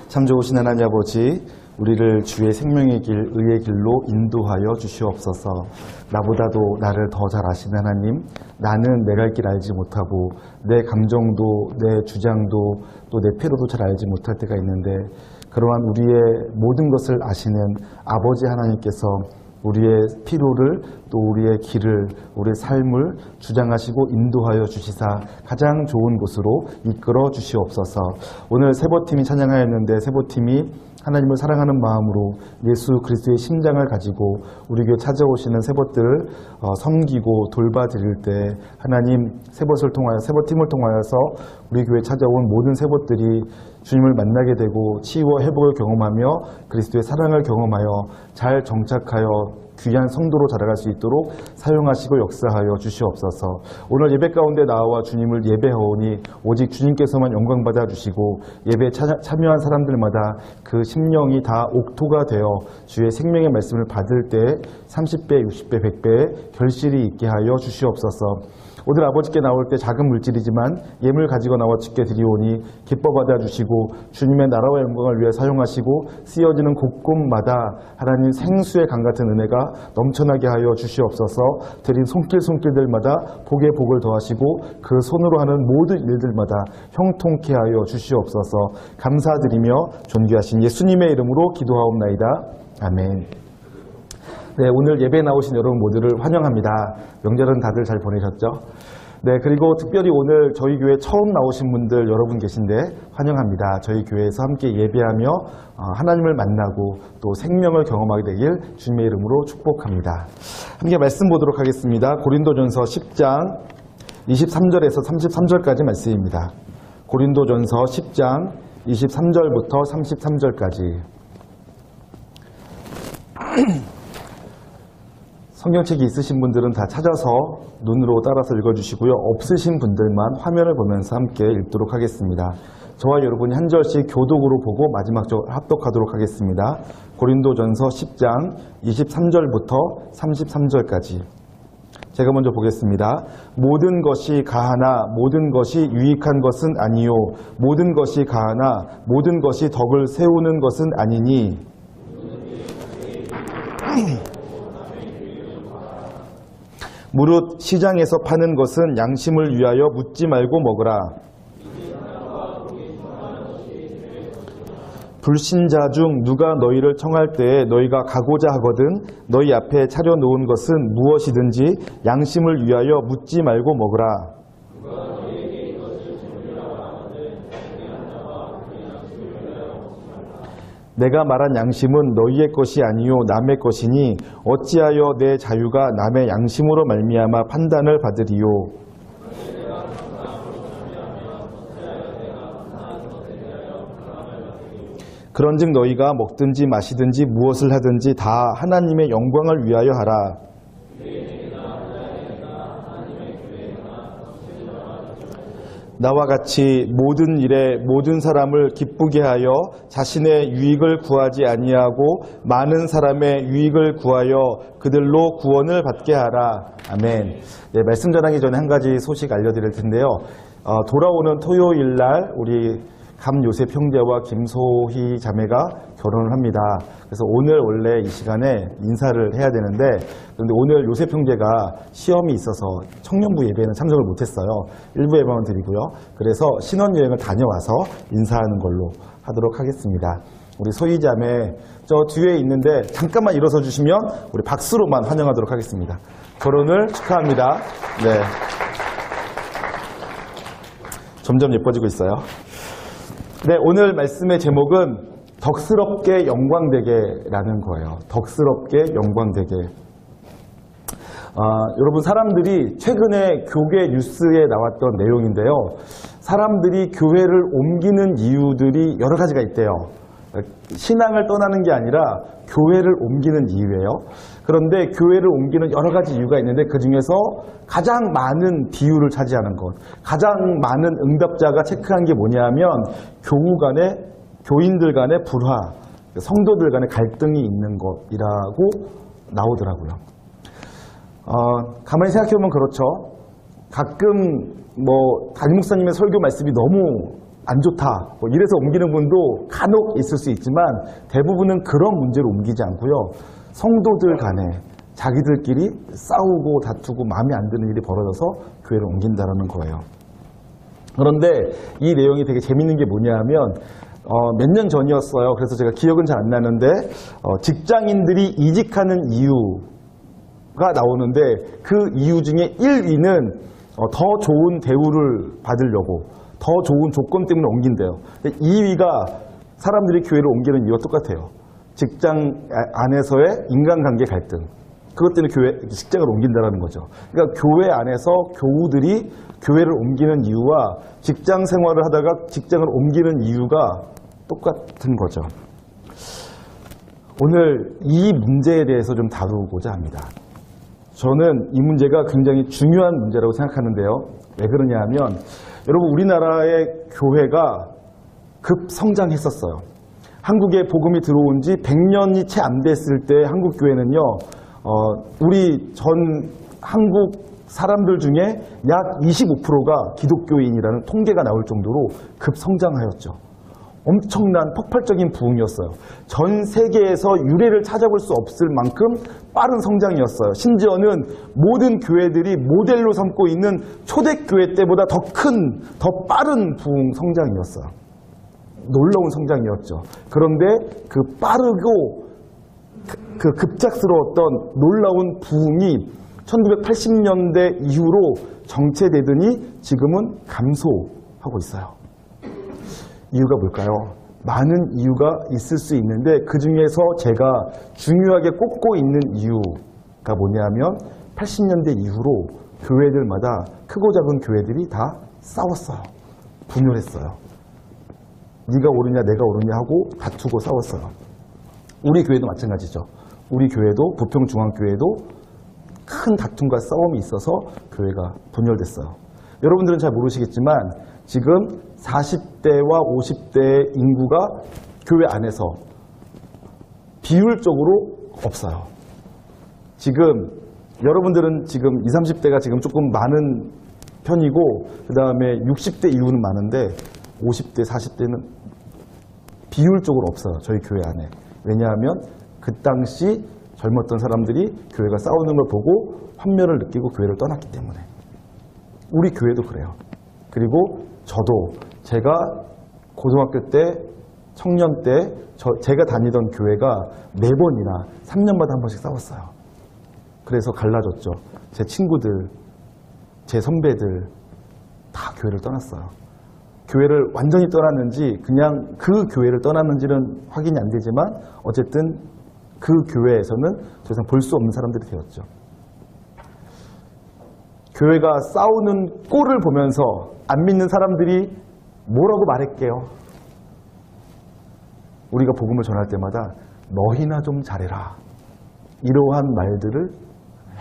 참 좋으신 하나님 아버지, 우리를 주의 생명의 길, 의의 길로 인도하여 주시옵소서. 나보다도 나를 더 잘 아시는 하나님, 나는 내 갈 길 알지 못하고 내 감정도 내 주장도 또 내 패로도 잘 알지 못할 때가 있는데, 그러한 우리의 모든 것을 아시는 아버지 하나님께서 우리의 필요를 또 우리의 길을, 우리의 삶을 주장하시고 인도하여 주시사 가장 좋은 곳으로 이끌어 주시옵소서. 오늘 세보팀이 찬양하였는데, 세보팀이 하나님을 사랑하는 마음으로 예수 그리스도의 심장을 가지고 우리 교회 찾아오시는 세봇들을 섬기고 돌봐드릴 때, 하나님 세봇을 통하여, 세봇팀을 통하여서 우리 교회 찾아온 모든 세봇들이 주님을 만나게 되고 치유와 회복을 경험하며 그리스도의 사랑을 경험하여 잘 정착하여 귀한 성도로 자라갈 수 있도록 사용하시고 역사하여 주시옵소서. 오늘 예배 가운데 나와 주님을 예배하오니 오직 주님께서만 영광 받아주시고, 예배에 참여한 사람들마다 그 심령이 다 옥토가 되어 주의 생명의 말씀을 받을 때 30배, 60배, 100배의 결실이 있게 하여 주시옵소서. 오늘 아버지께 나올 때 작은 물질이지만 예물 가지고 나와 주께 드리오니 기뻐 받아주시고 주님의 나라와 영광을 위해 사용하시고 쓰여지는 곳곳마다 하나님 생수의 강 같은 은혜가 넘쳐나게 하여 주시옵소서. 드린 손길들마다 복에 복을 더하시고 그 손으로 하는 모든 일들마다 형통케 하여 주시옵소서. 감사드리며 존귀하신 예수님의 이름으로 기도하옵나이다. 아멘. 네, 오늘 예배에 나오신 여러분 모두를 환영합니다. 명절은 다들 잘 보내셨죠? 네, 그리고 특별히 오늘 저희 교회 처음 나오신 분들 여러분 계신데 환영합니다. 저희 교회에서 함께 예배하며 하나님을 만나고 또 생명을 경험하게 되길 주님의 이름으로 축복합니다. 함께 말씀 보도록 하겠습니다. 고린도전서 10장 23절에서 33절까지 말씀입니다. 고린도전서 10장 23절부터 33절까지. 성경책이 있으신 분들은 다 찾아서 눈으로 따라서 읽어주시고요. 없으신 분들만 화면을 보면서 함께 읽도록 하겠습니다. 저와 여러분이 한 절씩 교독으로 보고 마지막적으로 합독하도록 하겠습니다. 고린도전서 10장 23절부터 33절까지. 제가 먼저 보겠습니다. 모든 것이 가하나 모든 것이 유익한 것은 아니요, 모든 것이 가하나 모든 것이 덕을 세우는 것은 아니니, 무릇 시장에서 파는 것은 양심을 위하여 묻지 말고 먹으라. 불신자 중 누가 너희를 청할 때에 너희가 가고자 하거든 너희 앞에 차려놓은 것은 무엇이든지 양심을 위하여 묻지 말고 먹으라. 내가 말한 양심은 너희의 것이 아니요 남의 것이니 어찌하여 내 자유가 남의 양심으로 말미암아 판단을 받으리요. 그런즉 너희가 먹든지 마시든지 무엇을 하든지 다 하나님의 영광을 위하여 하라. 나와 같이 모든 일에 모든 사람을 기쁘게 하여 자신의 유익을 구하지 아니하고 많은 사람의 유익을 구하여 그들로 구원을 받게 하라. 아멘. 네, 말씀 전하기 전에 한 가지 소식 알려드릴 텐데요. 돌아오는 토요일 날 우리 감요셉 형제와 김소희 자매가 결혼을 합니다. 그래서 오늘 원래 이 시간에 인사를 해야 되는데, 그런데 오늘 요셉 형제가 시험이 있어서 청년부 예배에는 참석을 못했어요. 일부 예배만 드리고요. 그래서 신혼여행을 다녀와서 인사하는 걸로 하도록 하겠습니다. 우리 소희 자매 저 뒤에 있는데 잠깐만 일어서 주시면 우리 박수로만 환영하도록 하겠습니다. 결혼을 축하합니다. 네, 점점 예뻐지고 있어요. 네, 오늘 말씀의 제목은 덕스럽게 영광되게라는 거예요. 덕스럽게 영광되게. 여러분, 사람들이 최근에 교계 뉴스에 나왔던 내용인데요. 사람들이 교회를 옮기는 이유들이 여러 가지가 있대요. 신앙을 떠나는 게 아니라 교회를 옮기는 이유예요. 그런데 교회를 옮기는 여러 가지 이유가 있는데 그 중에서 가장 많은 비율을 차지하는 것, 가장 많은 응답자가 체크한 게 뭐냐면 교인들 간의 불화, 성도들 간의 갈등이 있는 것이라고 나오더라고요. 가만히 생각해보면 그렇죠. 가끔 담임 목사님의 설교 말씀이 너무 안 좋다, 이래서 옮기는 분도 간혹 있을 수 있지만 대부분은 그런 문제로 옮기지 않고요. 성도들 간에 자기들끼리 싸우고 다투고 마음에 안 드는 일이 벌어져서 교회를 옮긴다는 거예요. 그런데 이 내용이 되게 재밌는 게 뭐냐면 몇 년 전이었어요. 그래서 제가 기억은 잘 안 나는데 직장인들이 이직하는 이유가 나오는데 그 이유 중에 1위는 더 좋은 대우를 받으려고 더 좋은 조건 때문에 옮긴대요. 2위가 사람들이 교회를 옮기는 이유가 똑같아요. 직장 안에서의 인간관계 갈등. 그것 때문에 직장을 옮긴다는 거죠. 그러니까 교회 안에서 교우들이 교회를 옮기는 이유와 직장 생활을 하다가 직장을 옮기는 이유가 똑같은 거죠. 오늘 이 문제에 대해서 좀 다루고자 합니다. 저는 이 문제가 굉장히 중요한 문제라고 생각하는데요. 왜 그러냐 하면 여러분, 우리나라의 교회가 급성장했었어요. 한국에 복음이 들어온 지 100년이 채 안 됐을 때 한국 교회는요, 우리 전 한국 사람들 중에 약 25%가 기독교인이라는 통계가 나올 정도로 급성장하였죠. 엄청난 폭발적인 부흥이었어요. 전 세계에서 유례를 찾아볼 수 없을 만큼 빠른 성장이었어요. 심지어는 모든 교회들이 모델로 삼고 있는 초대교회 때보다 더 큰, 더 빠른 부흥 성장이었어요. 놀라운 성장이었죠. 그런데 그 빠르고 그 급작스러웠던 놀라운 부흥이 1980년대 이후로 정체되더니 지금은 감소하고 있어요. 이유가 뭘까요? 많은 이유가 있을 수 있는데 그 중에서 제가 중요하게 꼽고 있는 이유가 뭐냐면 80년대 이후로 교회들마다 크고 작은 교회들이 다 싸웠어요. 분열했어요. 네가 옳으냐 내가 옳으냐 하고 다투고 싸웠어요. 우리 교회도 마찬가지죠. 우리 교회도 부평중앙교회도 큰 다툼과 싸움이 있어서 교회가 분열됐어요. 여러분들은 잘 모르시겠지만 지금 40대와 50대의 인구가 교회 안에서 비율적으로 없어요. 지금 여러분들은 지금 20, 30대가 지금 조금 많은 편이고 그 다음에 60대 이후는 많은데 50대, 40대는 비율적으로 없어요. 저희 교회 안에. 왜냐하면 그 당시 젊었던 사람들이 교회가 싸우는 걸 보고 환멸을 느끼고 교회를 떠났기 때문에. 우리 교회도 그래요. 그리고 저도 제가 고등학교 때, 청년 때 제가 다니던 교회가 4번이나 3년마다 한 번씩 싸웠어요. 그래서 갈라졌죠. 제 친구들, 제 선배들 다 교회를 떠났어요. 교회를 완전히 떠났는지 그냥 그 교회를 떠났는지는 확인이 안 되지만 어쨌든 그 교회에서는 더 이상 볼 수 없는 사람들이 되었죠. 교회가 싸우는 꼴을 보면서 안 믿는 사람들이 뭐라고 말할게요? 우리가 복음을 전할 때마다 너희나 좀 잘해라. 이러한 말들을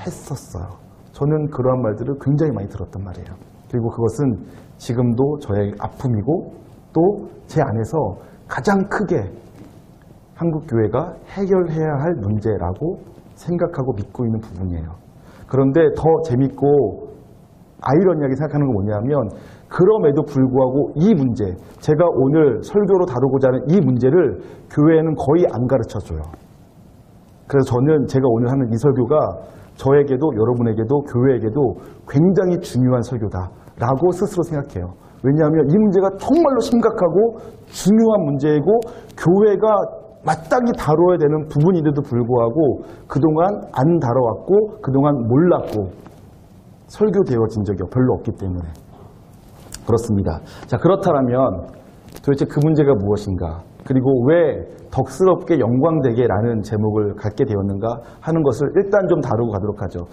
했었어요. 저는 그러한 말들을 굉장히 많이 들었단 말이에요. 그리고 그것은 지금도 저의 아픔이고 또 제 안에서 가장 크게 한국 교회가 해결해야 할 문제라고 생각하고 믿고 있는 부분이에요. 그런데 더 재밌고 아이러니하게 생각하는 건 뭐냐면 그럼에도 불구하고 이 문제, 제가 오늘 설교로 다루고자 하는 이 문제를 교회에는 거의 안 가르쳐줘요. 그래서 저는 제가 오늘 하는 이 설교가 저에게도 여러분에게도 교회에게도 굉장히 중요한 설교다라고 스스로 생각해요. 왜냐하면 이 문제가 정말로 심각하고 중요한 문제이고 교회가 마땅히 다뤄야 되는 부분인데도 불구하고 그동안 안 다뤄왔고 그동안 몰랐고 설교되어진 적이 별로 없기 때문에 그렇습니다. 자, 그렇다면 도대체 그 문제가 무엇인가? 그리고 왜 덕스럽게 영광되게라는 제목을 갖게 되었는가 하는 것을 일단 좀 다루고 가도록 하죠.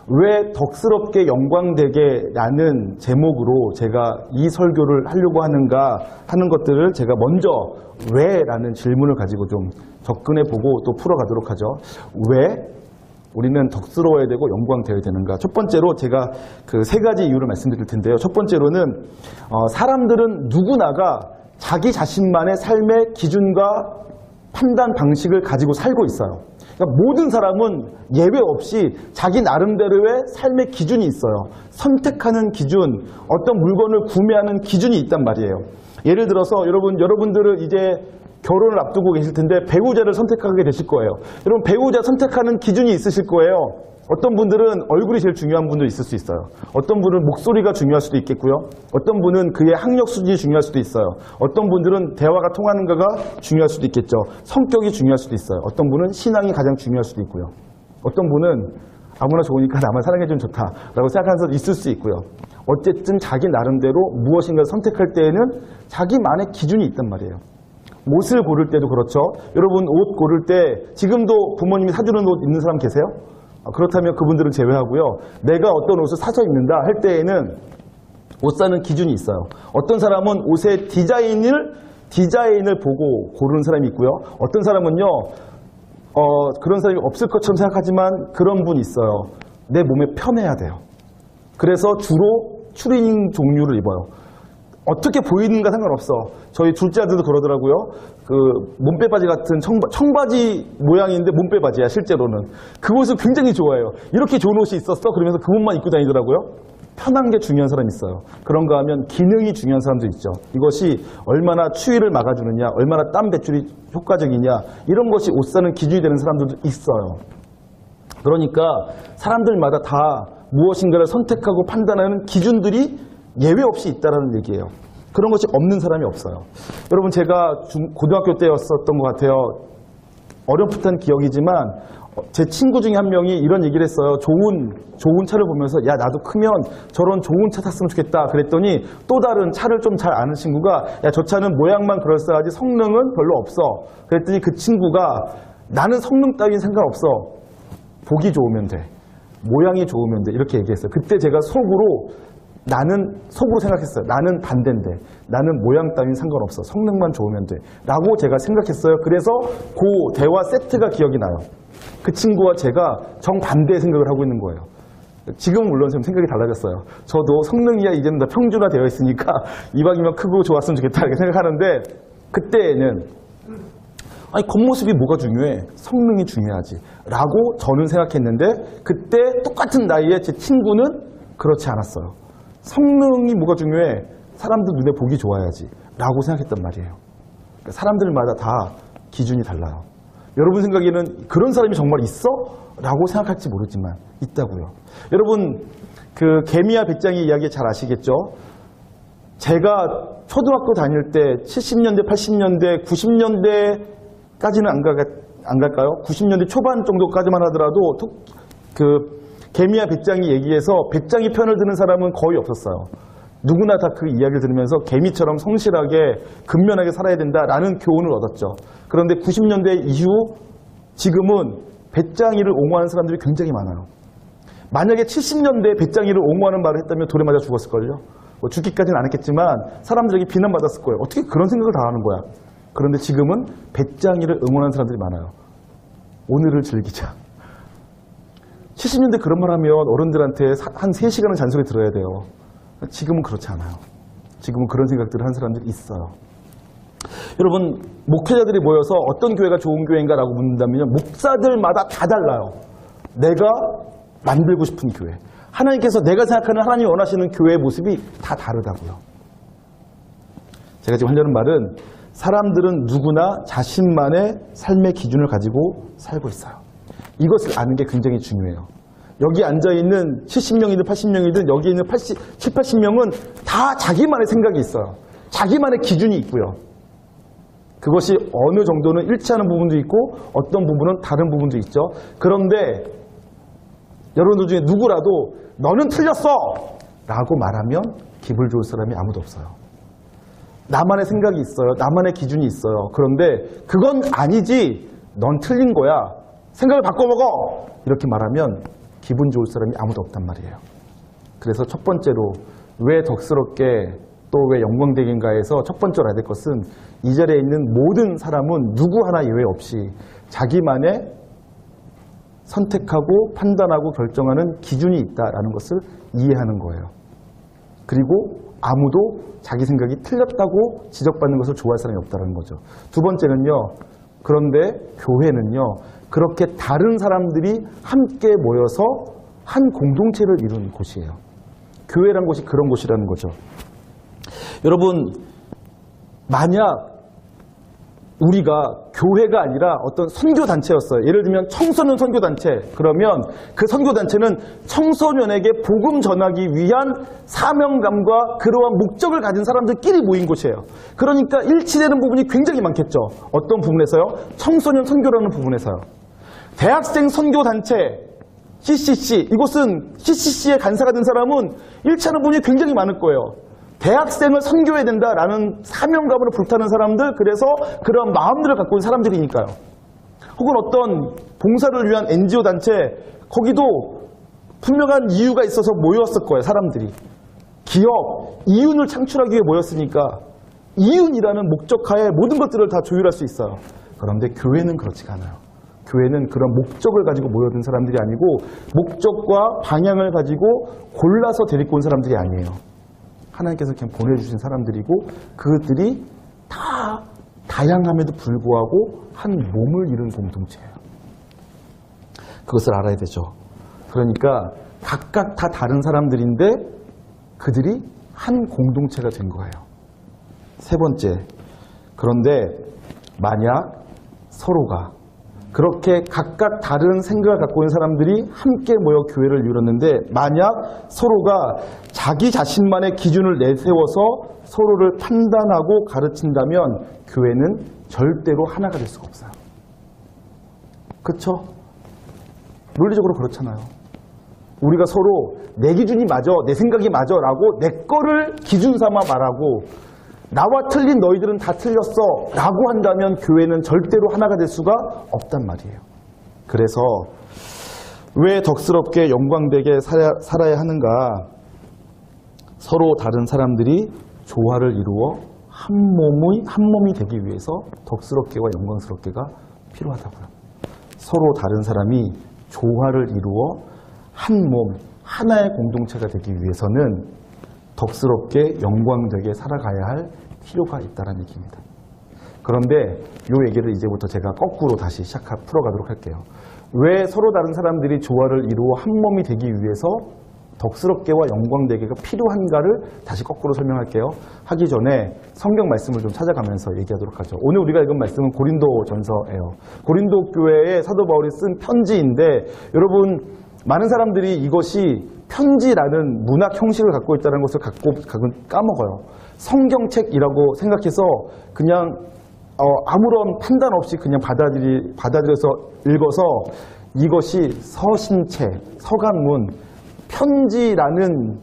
왜 덕스럽게 영광되게라는 제목으로 제가 이 설교를 하려고 하는가 하는 것들을 제가 먼저 왜라는 질문을 가지고 좀 접근해 보고 또 풀어가도록 하죠. 왜 우리는 덕스러워야 되고 영광되어야 되는가? 첫 번째로 제가 그 3가지 이유를 말씀드릴 텐데요. 첫 번째로는 사람들은 누구나가 자기 자신만의 삶의 기준과 판단 방식을 가지고 살고 있어요. 그러니까 모든 사람은 예외 없이 자기 나름대로의 삶의 기준이 있어요. 선택하는 기준, 어떤 물건을 구매하는 기준이 있단 말이에요. 예를 들어서 여러분들은 이제 결혼을 앞두고 계실 텐데 배우자를 선택하게 되실 거예요. 여러분 배우자 선택하는 기준이 있으실 거예요. 어떤 분들은 얼굴이 제일 중요한 분도 있을 수 있어요. 어떤 분은 목소리가 중요할 수도 있겠고요. 어떤 분은 그의 학력 수준이 중요할 수도 있어요. 어떤 분들은 대화가 통하는가가 중요할 수도 있겠죠. 성격이 중요할 수도 있어요. 어떤 분은 신앙이 가장 중요할 수도 있고요. 어떤 분은 아무나 좋으니까 나만 사랑해주면 좋다라고 생각하는 사람도 있을 수 있고요. 어쨌든 자기 나름대로 무엇인가 선택할 때에는 자기만의 기준이 있단 말이에요. 옷을 고를 때도 그렇죠. 여러분 옷 고를 때 지금도 부모님이 사주는 옷 입는 사람 계세요? 그렇다면 그분들은 제외하고요. 내가 어떤 옷을 사서 입는다 할 때에는 옷 사는 기준이 있어요. 어떤 사람은 옷의 디자인을 보고 고르는 사람이 있고요. 어떤 사람은요. 그런 사람이 없을 것처럼 생각하지만 그런 분이 있어요. 내 몸에 편해야 돼요. 그래서 주로 추리닝 종류를 입어요. 어떻게 보이는가 상관없어. 저희 둘째 아들도 그러더라고요. 그 몸빼바지 같은 청바지 모양인데 몸빼바지야 실제로는. 그것을 굉장히 좋아해요. 이렇게 좋은 옷이 있었어? 그러면서 그 옷만 입고 다니더라고요. 편한 게 중요한 사람이 있어요. 그런가 하면 기능이 중요한 사람도 있죠. 이것이 얼마나 추위를 막아주느냐, 얼마나 땀 배출이 효과적이냐, 이런 것이 옷 사는 기준이 되는 사람들도 있어요. 그러니까 사람들마다 다 무엇인가를 선택하고 판단하는 기준들이 예외 없이 있다는 얘기예요. 그런 것이 없는 사람이 없어요. 여러분 제가 고등학교 때였었던 것 같아요. 어렴풋한 기억이지만 제 친구 중에 한 명이 이런 얘기를 했어요. 좋은 차를 보면서 야 나도 크면 저런 좋은 차 탔으면 좋겠다 그랬더니 또 다른 차를 좀 잘 아는 친구가 야 저 차는 모양만 그럴싸하지 성능은 별로 없어. 그랬더니 그 친구가 나는 성능 따윈 상관없어. 보기 좋으면 돼. 모양이 좋으면 돼. 이렇게 얘기했어요. 그때 제가 속으로 생각했어요. 나는 반대인데 나는 모양 따윈 상관없어. 성능만 좋으면 돼. 라고 제가 생각했어요. 그래서 그 대화 세트가 기억이 나요. 그 친구와 제가 정반대의 생각을 하고 있는 거예요. 지금은 물론 좀 생각이 달라졌어요. 저도 성능이야 이제는 다 평준화되어 있으니까 이왕이면 크고 좋았으면 좋겠다 이렇게 생각하는데 그때는 아니 겉모습이 뭐가 중요해? 성능이 중요하지 라고 저는 생각했는데 그때 똑같은 나이에 제 친구는 그렇지 않았어요. 성능이 뭐가 중요해? 사람들 눈에 보기 좋아야지 라고 생각했단 말이에요. 그러니까 사람들마다 다 기준이 달라요. 여러분 생각에는 그런 사람이 정말 있어? 라고 생각할지 모르지만 있다고요. 여러분 그 개미와 배짱이 이야기 잘 아시겠죠? 제가 초등학교 다닐 때 70년대, 80년대, 90년대까지는 안 갈까요? 90년대 초반 정도까지만 하더라도 그 개미와 배짱이 얘기해서 배짱이 편을 드는 사람은 거의 없었어요. 누구나 다 그 이야기를 들으면서 개미처럼 성실하게 근면하게 살아야 된다라는 교훈을 얻었죠. 그런데 90년대 이후 지금은 배짱이를 옹호하는 사람들이 굉장히 많아요. 만약에 70년대에 배짱이를 옹호하는 말을 했다면 돌에 맞아 죽었을걸요. 뭐 죽기까지는 안 했겠지만 사람들에게 비난받았을 거예요. 어떻게 그런 생각을 다 하는 거야. 그런데 지금은 배짱이를 응원하는 사람들이 많아요. 오늘을 즐기자. 70년대 그런 말 하면 어른들한테 한 3시간은 잔소리 들어야 돼요. 지금은 그렇지 않아요. 지금은 그런 생각들을 하는 사람들이 있어요. 여러분 목회자들이 모여서 어떤 교회가 좋은 교회인가라고 묻는다면요. 목사들마다 다 달라요. 내가 만들고 싶은 교회. 하나님께서 내가 생각하는 하나님이 원하시는 교회의 모습이 다 다르다고요. 제가 지금 하려는 말은 사람들은 누구나 자신만의 삶의 기준을 가지고 살고 있어요. 이것을 아는 게 굉장히 중요해요. 여기 앉아있는 70명이든 80명이든 여기 있는 7, 80명은 다 자기만의 생각이 있어요. 자기만의 기준이 있고요. 그것이 어느 정도는 일치하는 부분도 있고 어떤 부분은 다른 부분도 있죠. 그런데 여러분들 중에 누구라도 너는 틀렸어! 라고 말하면 기분 좋을 사람이 아무도 없어요. 나만의 생각이 있어요. 나만의 기준이 있어요. 그런데 그건 아니지. 넌 틀린 거야. 생각을 바꿔먹어! 이렇게 말하면 기분 좋을 사람이 아무도 없단 말이에요. 그래서 첫 번째로 왜 덕스럽게 또 왜 영광되긴가에서 첫 번째로 알아야 될 것은 이 자리에 있는 모든 사람은 누구 하나 예외 없이 자기만의 선택하고 판단하고 결정하는 기준이 있다는 것을 이해하는 거예요. 그리고 아무도 자기 생각이 틀렸다고 지적받는 것을 좋아할 사람이 없다는 거죠. 두 번째는요. 그런데 교회는요. 그렇게 다른 사람들이 함께 모여서 한 공동체를 이루는 곳이에요. 교회란 곳이 그런 곳이라는 거죠. 여러분, 만약 우리가 교회가 아니라 어떤 선교단체였어요. 예를 들면 청소년 선교단체. 그러면 그 선교단체는 청소년에게 복음 전하기 위한 사명감과 그러한 목적을 가진 사람들끼리 모인 곳이에요. 그러니까 일치되는 부분이 굉장히 많겠죠. 어떤 부분에서요? 청소년 선교라는 부분에서요. 대학생 선교단체 CCC, 이곳은 CCC의 간사가 된 사람은 일치하는 부분이 굉장히 많을 거예요. 대학생을 선교해야 된다라는 사명감으로 불타는 사람들, 그래서 그런 마음들을 갖고 있는 사람들이니까요. 혹은 어떤 봉사를 위한 NGO 단체, 거기도 분명한 이유가 있어서 모였을 거예요, 사람들이. 기업, 이윤을 창출하기 위해 모였으니까 이윤이라는 목적하에 모든 것들을 다 조율할 수 있어요. 그런데 교회는 그렇지가 않아요. 교회는 그런 목적을 가지고 모여든 사람들이 아니고 목적과 방향을 가지고 골라서 데리고 온 사람들이 아니에요. 하나님께서 그냥 보내주신 사람들이고 그들이 다 다양함에도 불구하고 한 몸을 이룬 공동체예요. 그것을 알아야 되죠. 그러니까 각각 다 다른 사람들인데 그들이 한 공동체가 된 거예요. 세 번째, 그런데 만약 서로가 그렇게 각각 다른 생각을 갖고 있는 사람들이 함께 모여 교회를 이뤘는데 만약 서로가 자기 자신만의 기준을 내세워서 서로를 판단하고 가르친다면 교회는 절대로 하나가 될 수가 없어요. 그렇죠? 논리적으로 그렇잖아요. 우리가 서로 내 기준이 맞아, 내 생각이 맞아 라고 내 거를 기준 삼아 말하고 나와 틀린 너희들은 다 틀렸어 라고 한다면 교회는 절대로 하나가 될 수가 없단 말이에요. 그래서 왜 덕스럽게 영광되게 살아야 하는가? 서로 다른 사람들이 조화를 이루어 한 몸이 되기 위해서 덕스럽게와 영광스럽게가 필요하다고요. 서로 다른 사람이 조화를 이루어 한 몸, 하나의 공동체가 되기 위해서는 덕스럽게 영광되게 살아가야 할 필요가 있다는 얘기입니다. 그런데 이 얘기를 이제부터 제가 거꾸로 다시 풀어가도록 할게요. 왜 서로 다른 사람들이 조화를 이루어 한 몸이 되기 위해서 덕스럽게와 영광되게가 필요한가를 다시 거꾸로 설명할게요. 하기 전에 성경 말씀을 좀 찾아가면서 얘기하도록 하죠. 오늘 우리가 읽은 말씀은 고린도전서예요. 고린도 교회에 사도 바울이 쓴 편지인데 여러분 많은 사람들이 이것이 편지라는 문학 형식을 갖고 있다는 것을 가끔 까먹어요. 성경책이라고 생각해서 그냥 아무런 판단 없이 그냥 받아들여서 읽어서 이것이 서신체, 서간문, 편지라는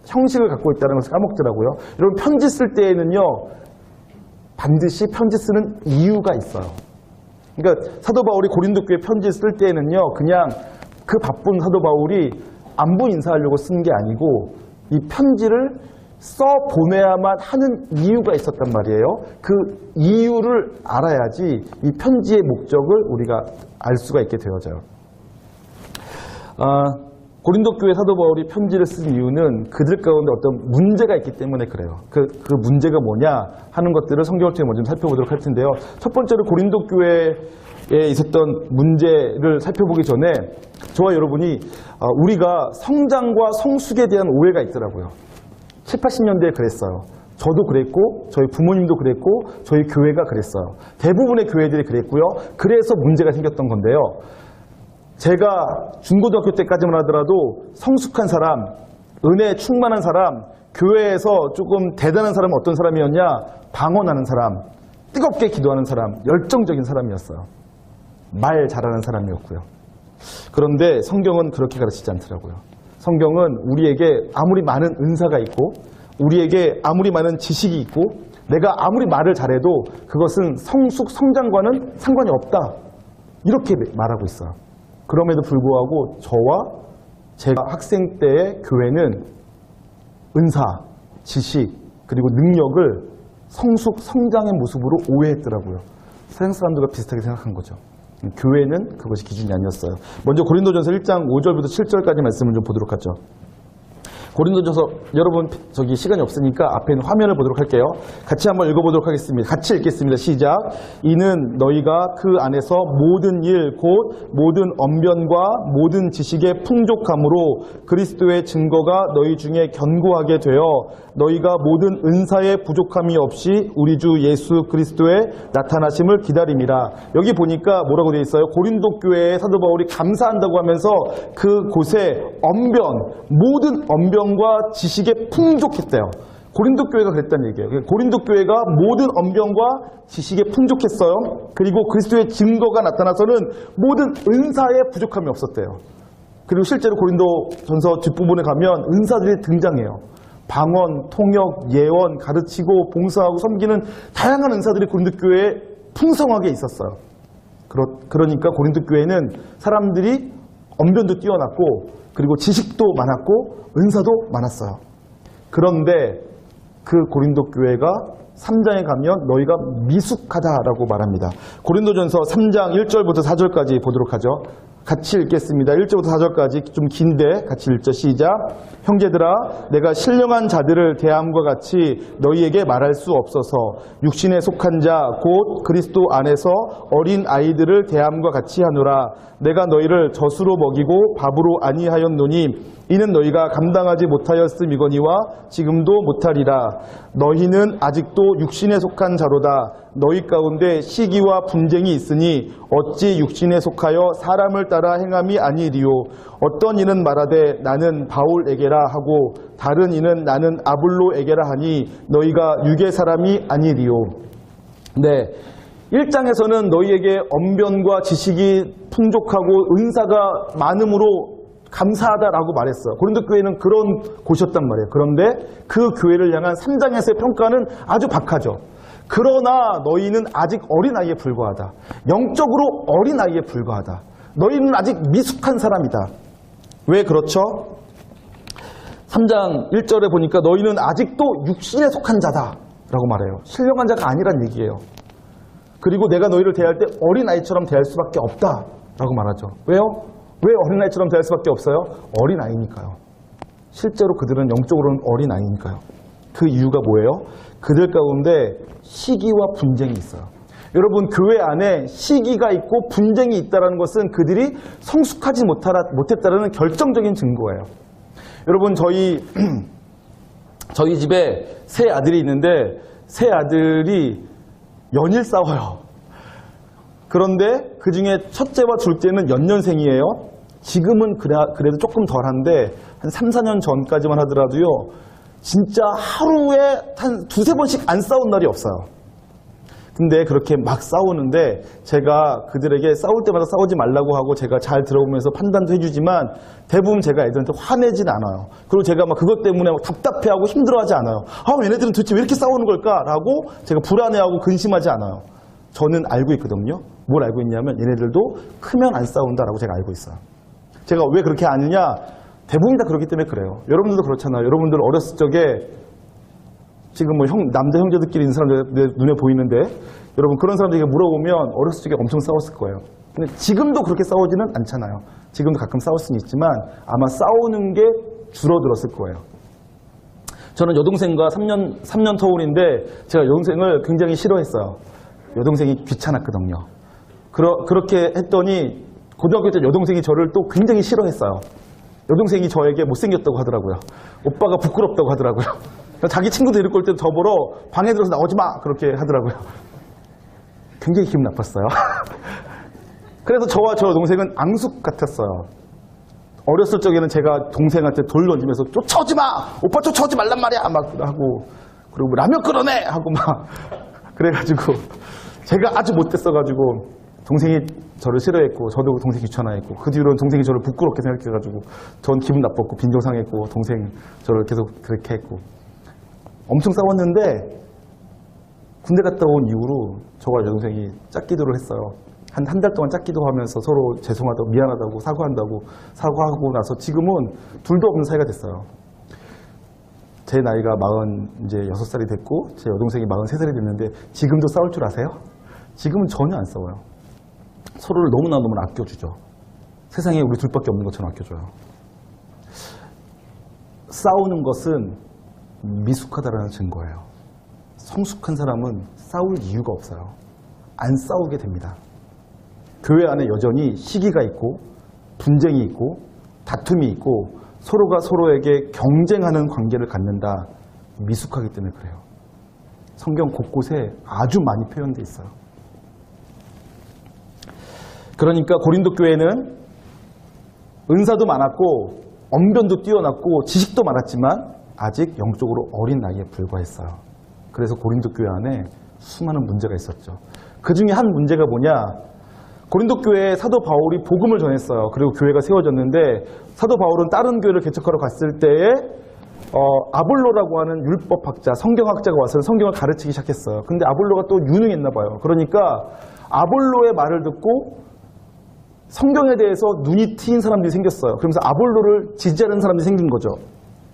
형식을 갖고 있다는 것을 까먹더라고요. 여러분 편지 쓸 때에는요 반드시 편지 쓰는 이유가 있어요. 그러니까 사도 바울이 고린도 교회 편지 쓸 때에는요 그냥 그 바쁜 사도 바울이 안부 인사하려고 쓴 게 아니고 이 편지를 써 보내야만 하는 이유가 있었단 말이에요. 그 이유를 알아야지 이 편지의 목적을 우리가 알 수가 있게 되어져요. 고린도 교회 사도 바울이 편지를 쓴 이유는 그들 가운데 어떤 문제가 있기 때문에 그래요. 그 문제가 뭐냐 하는 것들을 성경을 통해 먼저 살펴보도록 할 텐데요. 첫 번째로 고린도 교회에 있었던 문제를 살펴보기 전에 저와 여러분이 우리가 성장과 성숙에 대한 오해가 있더라고요. 7, 80년대에 그랬어요. 저도 그랬고 저희 부모님도 그랬고 저희 교회가 그랬어요. 대부분의 교회들이 그랬고요. 그래서 문제가 생겼던 건데요. 제가 중고등학교 때까지만 하더라도 성숙한 사람, 은혜에 충만한 사람, 교회에서 조금 대단한 사람은 어떤 사람이었냐? 방언하는 사람, 뜨겁게 기도하는 사람, 열정적인 사람이었어요. 말 잘하는 사람이었고요. 그런데 성경은 그렇게 가르치지 않더라고요. 성경은 우리에게 아무리 많은 은사가 있고 우리에게 아무리 많은 지식이 있고 내가 아무리 말을 잘해도 그것은 성숙, 성장과는 상관이 없다. 이렇게 말하고 있어요. 그럼에도 불구하고 저와 제가 학생 때의 교회는 은사, 지식, 그리고 능력을 성숙, 성장의 모습으로 오해했더라고요. 세상 사람들과 비슷하게 생각한 거죠. 교회는 그것이 기준이 아니었어요. 먼저 고린도전서 1장 5절부터 7절까지 말씀을 좀 보도록 하죠. 고린도전서 여러분 저기 시간이 없으니까 앞에 있는 화면을 보도록 할게요. 같이 한번 읽어보도록 하겠습니다. 같이 읽겠습니다. 시작. 이는 너희가 그 안에서 모든 일 곧 모든 언변과 모든 지식의 풍족함으로 그리스도의 증거가 너희 중에 견고하게 되어 너희가 모든 은사의 부족함이 없이 우리 주 예수 그리스도의 나타나심을 기다림이라. 여기 보니까 뭐라고 되어 있어요? 고린도 교회에 사도 바울이 감사한다고 하면서 그곳에 모든 언변과 지식에 풍족했대요. 고린도 교회가 그랬다는 얘기예요. 고린도 교회가 모든 언변과 지식에 풍족했어요. 그리고 그리스도의 증거가 나타나서는 모든 은사에 부족함이 없었대요. 그리고 실제로 고린도전서 뒷부분에 가면 은사들이 등장해요. 방언, 통역, 예언, 가르치고 봉사하고 섬기는 다양한 은사들이 고린도 교회에 풍성하게 있었어요. 그러니까 고린도 교회는 사람들이 언변도 뛰어났고 그리고 지식도 많았고 은사도 많았어요. 그런데 그 고린도 교회가 3장에 가면 너희가 미숙하다라고 말합니다. 고린도전서 3장 1절부터 4절까지 보도록 하죠. 같이 읽겠습니다. 1절부터 4절까지 좀 긴데 같이 읽죠. 시작. 형제들아 내가 신령한 자들을 대함과 같이 너희에게 말할 수 없어서 육신에 속한 자 곧 그리스도 안에서 어린 아이들을 대함과 같이 하노라. 내가 너희를 젖으로 먹이고 밥으로 아니하였노니 이는 너희가 감당하지 못하였음이거니와 지금도 못하리라. 너희는 아직도 육신에 속한 자로다. 너희 가운데 시기와 분쟁이 있으니 어찌 육신에 속하여 사람을 따라 행함이 아니리요. 어떤 이는 말하되 나는 바울에게라 하고 다른 이는 나는 아볼로에게라 하니 너희가 육의 사람이 아니리요. 네, 1장에서는 너희에게 언변과 지식이 풍족하고 은사가 많음으로 감사하다라고 말했어요. 고린도 교회는 그런 곳이었단 말이에요. 그런데 그 교회를 향한 3장에서의 평가는 아주 박하죠. 그러나 너희는 아직 어린아이에 불과하다. 영적으로 어린아이에 불과하다. 너희는 아직 미숙한 사람이다. 왜 그렇죠? 3장 1절에 보니까 너희는 아직도 육신에 속한 자다 라고 말해요. 신령한 자가 아니란 얘기예요. 그리고 내가 너희를 대할 때 어린아이처럼 대할 수밖에 없다 라고 말하죠. 왜요? 왜 어린아이처럼 대할 수밖에 없어요? 어린아이니까요. 실제로 그들은 영적으로는 어린아이니까요. 그 이유가 뭐예요? 그들 가운데 시기와 분쟁이 있어요. 여러분, 교회 안에 시기가 있고 분쟁이 있다는 것은 그들이 성숙하지 못했다는 결정적인 증거예요. 여러분, 저희 집에 세 아들이 있는데 세 아들이 연일 싸워요. 그런데 그 중에 첫째와 둘째는 연년생이에요. 지금은 그래도 조금 덜한데 한 3, 4년 전까지만 하더라도요. 진짜 하루에 한 두세 번씩 안 싸운 날이 없어요. 근데 그렇게 막 싸우는데 제가 그들에게 싸울 때마다 싸우지 말라고 하고 제가 잘 들어보면서 판단도 해주지만 대부분 제가 애들한테 화내진 않아요. 그리고 제가 막 그것 때문에 막 답답해하고 힘들어하지 않아요. 얘네들은 도대체 왜 이렇게 싸우는 걸까라고 제가 불안해하고 근심하지 않아요. 저는 알고 있거든요. 뭘 알고 있냐면 얘네들도 크면 안 싸운다라고 제가 알고 있어요. 제가 왜 그렇게 아느냐? 대부분 다 그렇기 때문에 그래요. 여러분들도 그렇잖아요. 여러분들 어렸을 적에 지금 뭐 남자 형제들끼리 있는 사람들 내 눈에 보이는데 여러분 그런 사람들에게 물어보면 어렸을 적에 엄청 싸웠을 거예요. 근데 지금도 그렇게 싸우지는 않잖아요. 지금도 가끔 싸울 수는 있지만 아마 싸우는 게 줄어들었을 거예요. 저는 여동생과 3년 터울인데 제가 여동생을 굉장히 싫어했어요. 여동생이 귀찮았거든요. 그렇게 했더니 고등학교 때 여동생이 저를 또 굉장히 싫어했어요. 여동생이 저에게 못생겼다고 하더라고요. 오빠가 부끄럽다고 하더라고요. 자기 친구들 데리고 올 때 저보러 방에 들어서 나오지 마! 그렇게 하더라고요. 굉장히 기분 나빴어요. 그래서 저와 저 동생은 앙숙 같았어요. 어렸을 적에는 제가 동생한테 돌 던지면서 쫓아오지 마! 오빠 쫓아오지 말란 말이야! 막 하고, 그리고 라면 끓여내! 하고 막, 그래가지고, 제가 아주 못됐어가지고, 동생이 저를 싫어했고, 저도 동생이 귀찮아했고, 그 뒤로는 동생이 저를 부끄럽게 생각해가지고, 전 기분 나빴고, 빈정상했고, 동생 저를 계속 그렇게 했고, 엄청 싸웠는데, 군대 갔다 온 이후로 저와 여동생이 짝기도를 했어요. 한 달 동안 짝기도 하면서 서로 죄송하다고, 미안하다고, 사과하고 나서 지금은 둘도 없는 사이가 됐어요. 제 나이가 46살이 됐고, 제 여동생이 43살이 됐는데, 지금도 싸울 줄 아세요? 지금은 전혀 안 싸워요. 서로를 너무나 아껴주죠. 세상에 우리 둘밖에 없는 것처럼 아껴줘요. 싸우는 것은 미숙하다라는 증거예요. 성숙한 사람은 싸울 이유가 없어요. 안 싸우게 됩니다. 교회 안에 여전히 시기가 있고 분쟁이 있고 다툼이 있고 서로가 서로에게 경쟁하는 관계를 갖는다. 미숙하기 때문에 그래요. 성경 곳곳에 아주 많이 표현되어 있어요. 그러니까 고린도 교회는 은사도 많았고 언변도 뛰어났고 지식도 많았지만 아직 영적으로 어린 나이에 불과했어요. 그래서 고린도 교회 안에 수많은 문제가 있었죠. 그 중에 한 문제가 뭐냐? 고린도 교회에 사도 바울이 복음을 전했어요. 그리고 교회가 세워졌는데 사도 바울은 다른 교회를 개척하러 갔을 때에 아볼로라고 하는 율법학자, 성경학자가 와서 성경을 가르치기 시작했어요. 근데 아볼로가 또 유능했나 봐요. 그러니까 아볼로의 말을 듣고 성경에 대해서 눈이 트인 사람들이 생겼어요. 그러면서 아볼로를 지지하는 사람들이 생긴 거죠.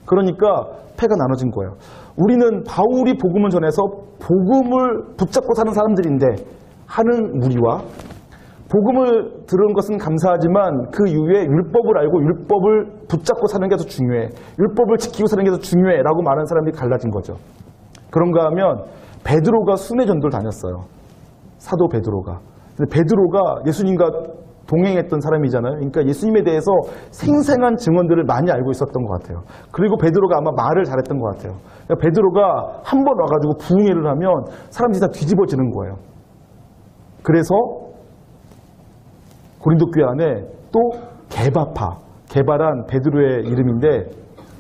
그러니까 패가 나눠진 거예요. 우리는 바울이 복음을 전해서 복음을 붙잡고 사는 사람들인데 하는 무리와 복음을 들은 것은 감사하지만 그 이후에 율법을 알고 율법을 붙잡고 사는 게 더 중요해. 율법을 지키고 사는 게 더 중요해 라고 말하는 사람들이 갈라진 거죠. 그런가 하면 베드로가 순회 전도를 다녔어요. 사도 베드로가. 근데 베드로가 예수님과 동행했던 사람이잖아요. 그러니까 예수님에 대해서 생생한 증언들을 많이 알고 있었던 것 같아요. 그리고 베드로가 아마 말을 잘했던 것 같아요. 그러니까 베드로가 한 번 와가지고 부흥회를 하면 사람들이 다 뒤집어지는 거예요. 그래서 고린도 교회 안에 또 게바파, 게바란 베드로의 이름인데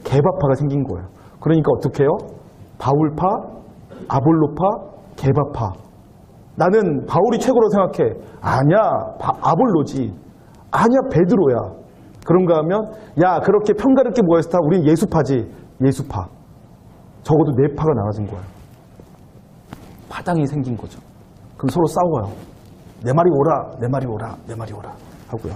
게바파가 생긴 거예요. 그러니까 어떻게 해요? 바울파, 아볼로파, 게바파. 나는 바울이 최고로 생각해. 아니야, 아볼로지. 아니야, 베드로야. 그런가 하면 야, 그렇게 편가를 게 뭐가 있었다? 우린 예수파지. 예수파. 적어도 네 파가 나눠진 거예요. 파당이 생긴 거죠. 그럼 서로 싸워요. 내 말이 옳아, 내 말이 옳아, 내 말이 옳아 하고요.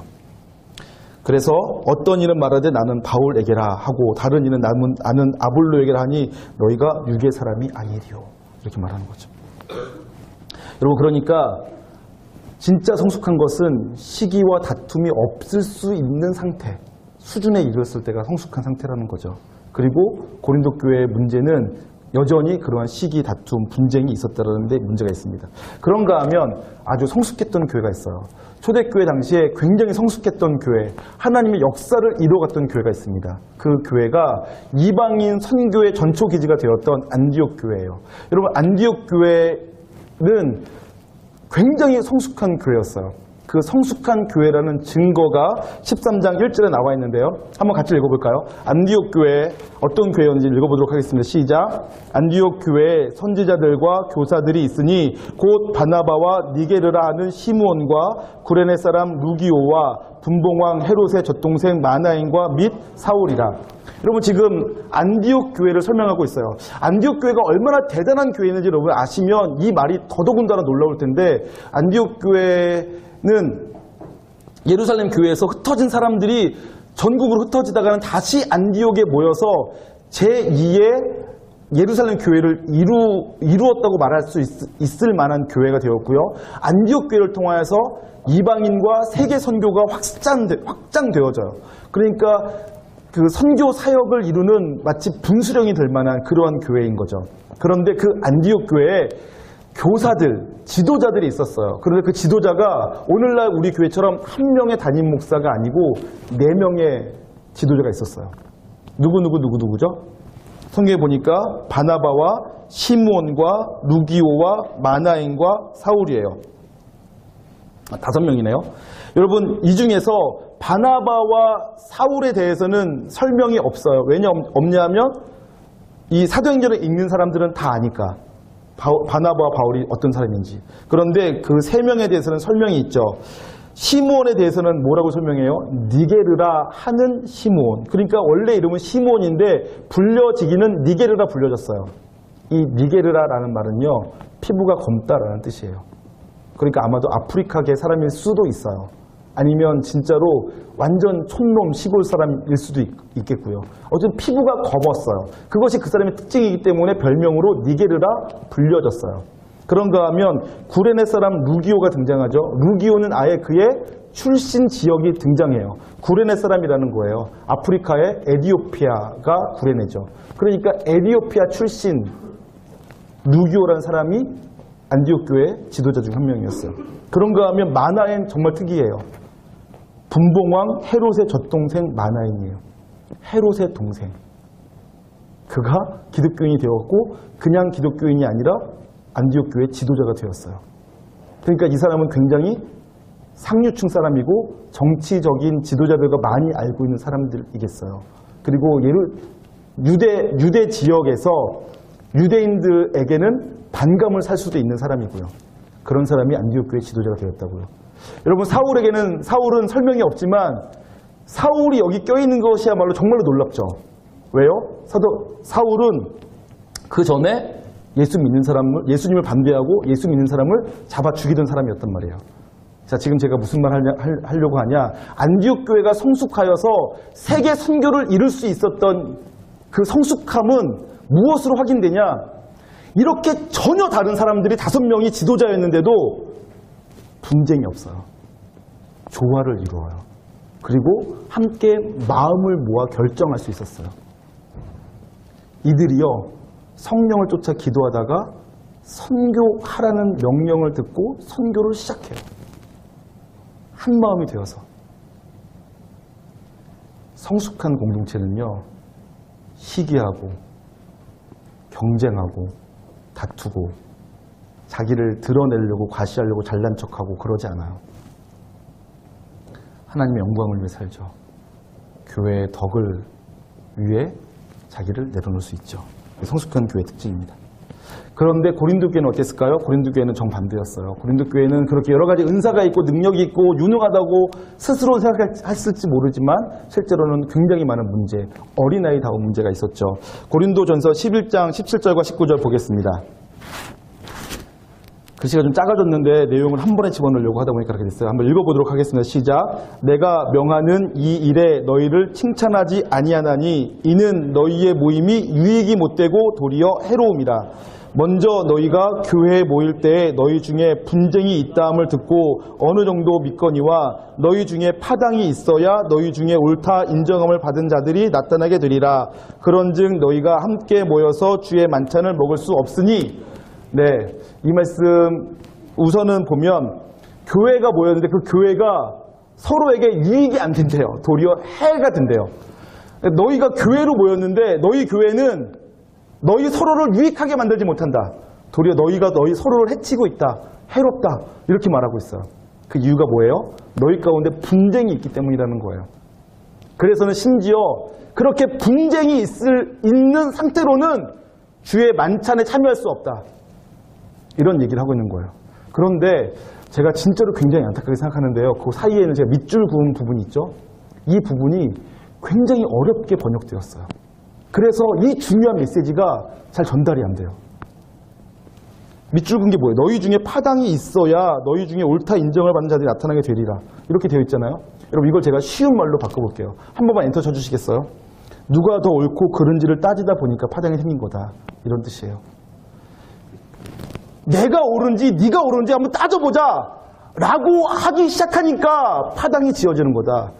그래서 어떤 이는 말하되 나는 바울에게라 하고 다른 이는 나는 아볼로에게라 하니 너희가 육의 사람이 아니리요. 이렇게 말하는 거죠. 여러분, 그러니까 진짜 성숙한 것은 시기와 다툼이 없을 수 있는 상태, 수준에 이르렀을 때가 성숙한 상태라는 거죠. 그리고 고린도 교회의 문제는 여전히 그러한 시기, 다툼, 분쟁이 있었다는 데 문제가 있습니다. 그런가 하면 아주 성숙했던 교회가 있어요. 초대교회 당시에 굉장히 성숙했던 교회, 하나님의 역사를 이루어갔던 교회가 있습니다. 그 교회가 이방인 선교의 전초기지가 되었던 안디옥 교회예요. 여러분, 안디옥 교회는 굉장히 성숙한 교회였어요. 그 성숙한 교회라는 증거가 13장 1절에 나와 있는데요. 한번 같이 읽어볼까요? 안디옥 교회 어떤 교회였는지 읽어보도록 하겠습니다. 시작. 안디옥 교회에 선지자들과 교사들이 있으니 곧 바나바와 니게르라 하는 시므온과 구레네 사람 루기오와 분봉왕 헤롯의 젖동생 마나인과 및 사울이라. 여러분, 지금 안디옥 교회를 설명하고 있어요. 안디옥 교회가 얼마나 대단한 교회인지 여러분 아시면 이 말이 더더군다나 놀라울 텐데, 안디옥 교회는 예루살렘 교회에서 흩어진 사람들이 전국으로 흩어지다가는 다시 안디옥에 모여서 제2의 예루살렘 교회를 이루었다고 말할 수 있을 만한 교회가 되었고요. 안디옥 교회를 통하여서 이방인과 세계 선교가 확장되어져요. 그러니까 그 선교 사역을 이루는 마치 분수령이 될 만한 그러한 교회인 거죠. 그런데 그 안디옥 교회에 교사들, 지도자들이 있었어요. 그런데 그 지도자가 오늘날 우리 교회처럼 한 명의 담임 목사가 아니고 4명의 지도자가 있었어요. 누구죠? 성경에 보니까 바나바와 시므온과 루기오와 마나인과 사울이에요. 5명이네요. 여러분, 이 중에서 바나바와 사울에 대해서는 설명이 없어요. 왜냐 없냐면 이 사도행전을 읽는 사람들은 다 아니까. 바나바와 바울이 어떤 사람인지. 그런데 그 3명에 대해서는 설명이 있죠. 시므온에 대해서는 뭐라고 설명해요? 니게르라 하는 시므온. 그러니까 원래 이름은 시므온인데 불려지기는 니게르라 불려졌어요. 이 니게르라라는 말은요, 피부가 검다라는 뜻이에요. 그러니까 아마도 아프리카계 사람일 수도 있어요. 아니면 진짜로 완전 촌놈 시골 사람일 수도 있겠고요. 어쨌든 피부가 검었어요. 그것이 그 사람의 특징이기 때문에 별명으로 니게르라 불려졌어요. 그런가 하면 구레네 사람 루기오가 등장하죠. 루기오는 아예 그의 출신 지역이 등장해요. 구레네 사람이라는 거예요. 아프리카의 에디오피아가 구레네죠. 그러니까 에디오피아 출신 누기오라는 사람이 안디옥 교회 지도자 중 한 명이었어요. 그런가 하면 마나엔 정말 특이해요. 분봉왕 헤롯의 젖동생 마나엔이에요. 헤롯의 동생. 그가 기독교인이 되었고 그냥 기독교인이 아니라 안디옥 교회 지도자가 되었어요. 그러니까 이 사람은 굉장히 상류층 사람이고 정치적인 지도자들과 많이 알고 있는 사람들이겠어요. 그리고 유대 지역에서 유대인들에게는 반감을 살 수도 있는 사람이고요. 그런 사람이 안디옥 교회 지도자가 되었다고요. 여러분 사울은 설명이 없지만 사울이 여기 껴있는 것이야말로 정말로 놀랍죠. 왜요? 사울은 그 전에 예수님을 반대하고 예수 믿는 사람을 잡아 죽이던 사람이었단 말이에요. 자, 지금 제가 무슨 말 하려고 하냐. 안디옥 교회가 성숙하여서 세계 선교를 이룰 수 있었던 그 성숙함은 무엇으로 확인되냐. 이렇게 전혀 다른 사람들이 5명이 지도자였는데도 분쟁이 없어요. 조화를 이루어요. 그리고 함께 마음을 모아 결정할 수 있었어요. 이들이요, 성령을 쫓아 기도하다가 선교하라는 명령을 듣고 선교를 시작해요. 한 마음이 되어서. 성숙한 공동체는요, 시기하고 경쟁하고 다투고 자기를 드러내려고 과시하려고 잘난 척하고 그러지 않아요. 하나님의 영광을 위해 살죠. 교회의 덕을 위해 자기를 내려놓을 수 있죠. 성숙한 교회의 특징입니다. 그런데 고린도 교회는 어땠을까요? 고린도 교회는 정반대였어요. 고린도 교회는 그렇게 여러 가지 은사가 있고 능력이 있고 유능하다고 스스로 생각했을지 모르지만 실제로는 굉장히 많은 문제, 어린아이다운 문제가 있었죠. 고린도전서 11장 17절과 19절 보겠습니다. 글씨가 좀 작아졌는데 내용을 한 번에 집어넣으려고 하다 보니까 그렇게 됐어요. 한번 읽어보도록 하겠습니다. 시작. 내가 명하는 이 일에 너희를 칭찬하지 아니하나니 이는 너희의 모임이 유익이 못되고 도리어 해로움이라. 먼저 너희가 교회에 모일 때에 너희 중에 분쟁이 있다함을 듣고 어느 정도 믿거니와 너희 중에 파당이 있어야 너희 중에 옳다 인정함을 받은 자들이 나타나게 되리라. 그런즉 너희가 함께 모여서 주의 만찬을 먹을 수 없으니. 네, 이 말씀 우선은 보면 교회가 모였는데 그 교회가 서로에게 유익이 안 된대요. 도리어 해가 된대요. 너희가 교회로 모였는데 너희 교회는 너희 서로를 유익하게 만들지 못한다. 도리어 너희가 너희 서로를 해치고 있다. 해롭다. 이렇게 말하고 있어요. 그 이유가 뭐예요? 너희 가운데 분쟁이 있기 때문이라는 거예요. 그래서는 심지어 그렇게 분쟁이 있는 상태로는 주의 만찬에 참여할 수 없다. 이런 얘기를 하고 있는 거예요. 그런데 제가 진짜로 굉장히 안타깝게 생각하는데요. 그 사이에는 제가 밑줄 그은 부분이 있죠. 이 부분이 굉장히 어렵게 번역되었어요. 그래서 이 중요한 메시지가 잘 전달이 안 돼요. 밑줄 그은 게 뭐예요? 너희 중에 파당이 있어야 너희 중에 옳다 인정을 받는 자들이 나타나게 되리라. 이렇게 되어 있잖아요. 여러분 이걸 제가 쉬운 말로 바꿔볼게요. 한 번만 엔터 쳐주시겠어요? 누가 더 옳고 그른지를 따지다 보니까 파당이 생긴 거다. 이런 뜻이에요. 내가 옳은지 네가 옳은지 한번 따져보자 라고 하기 시작하니까 파당이 지어지는 거다.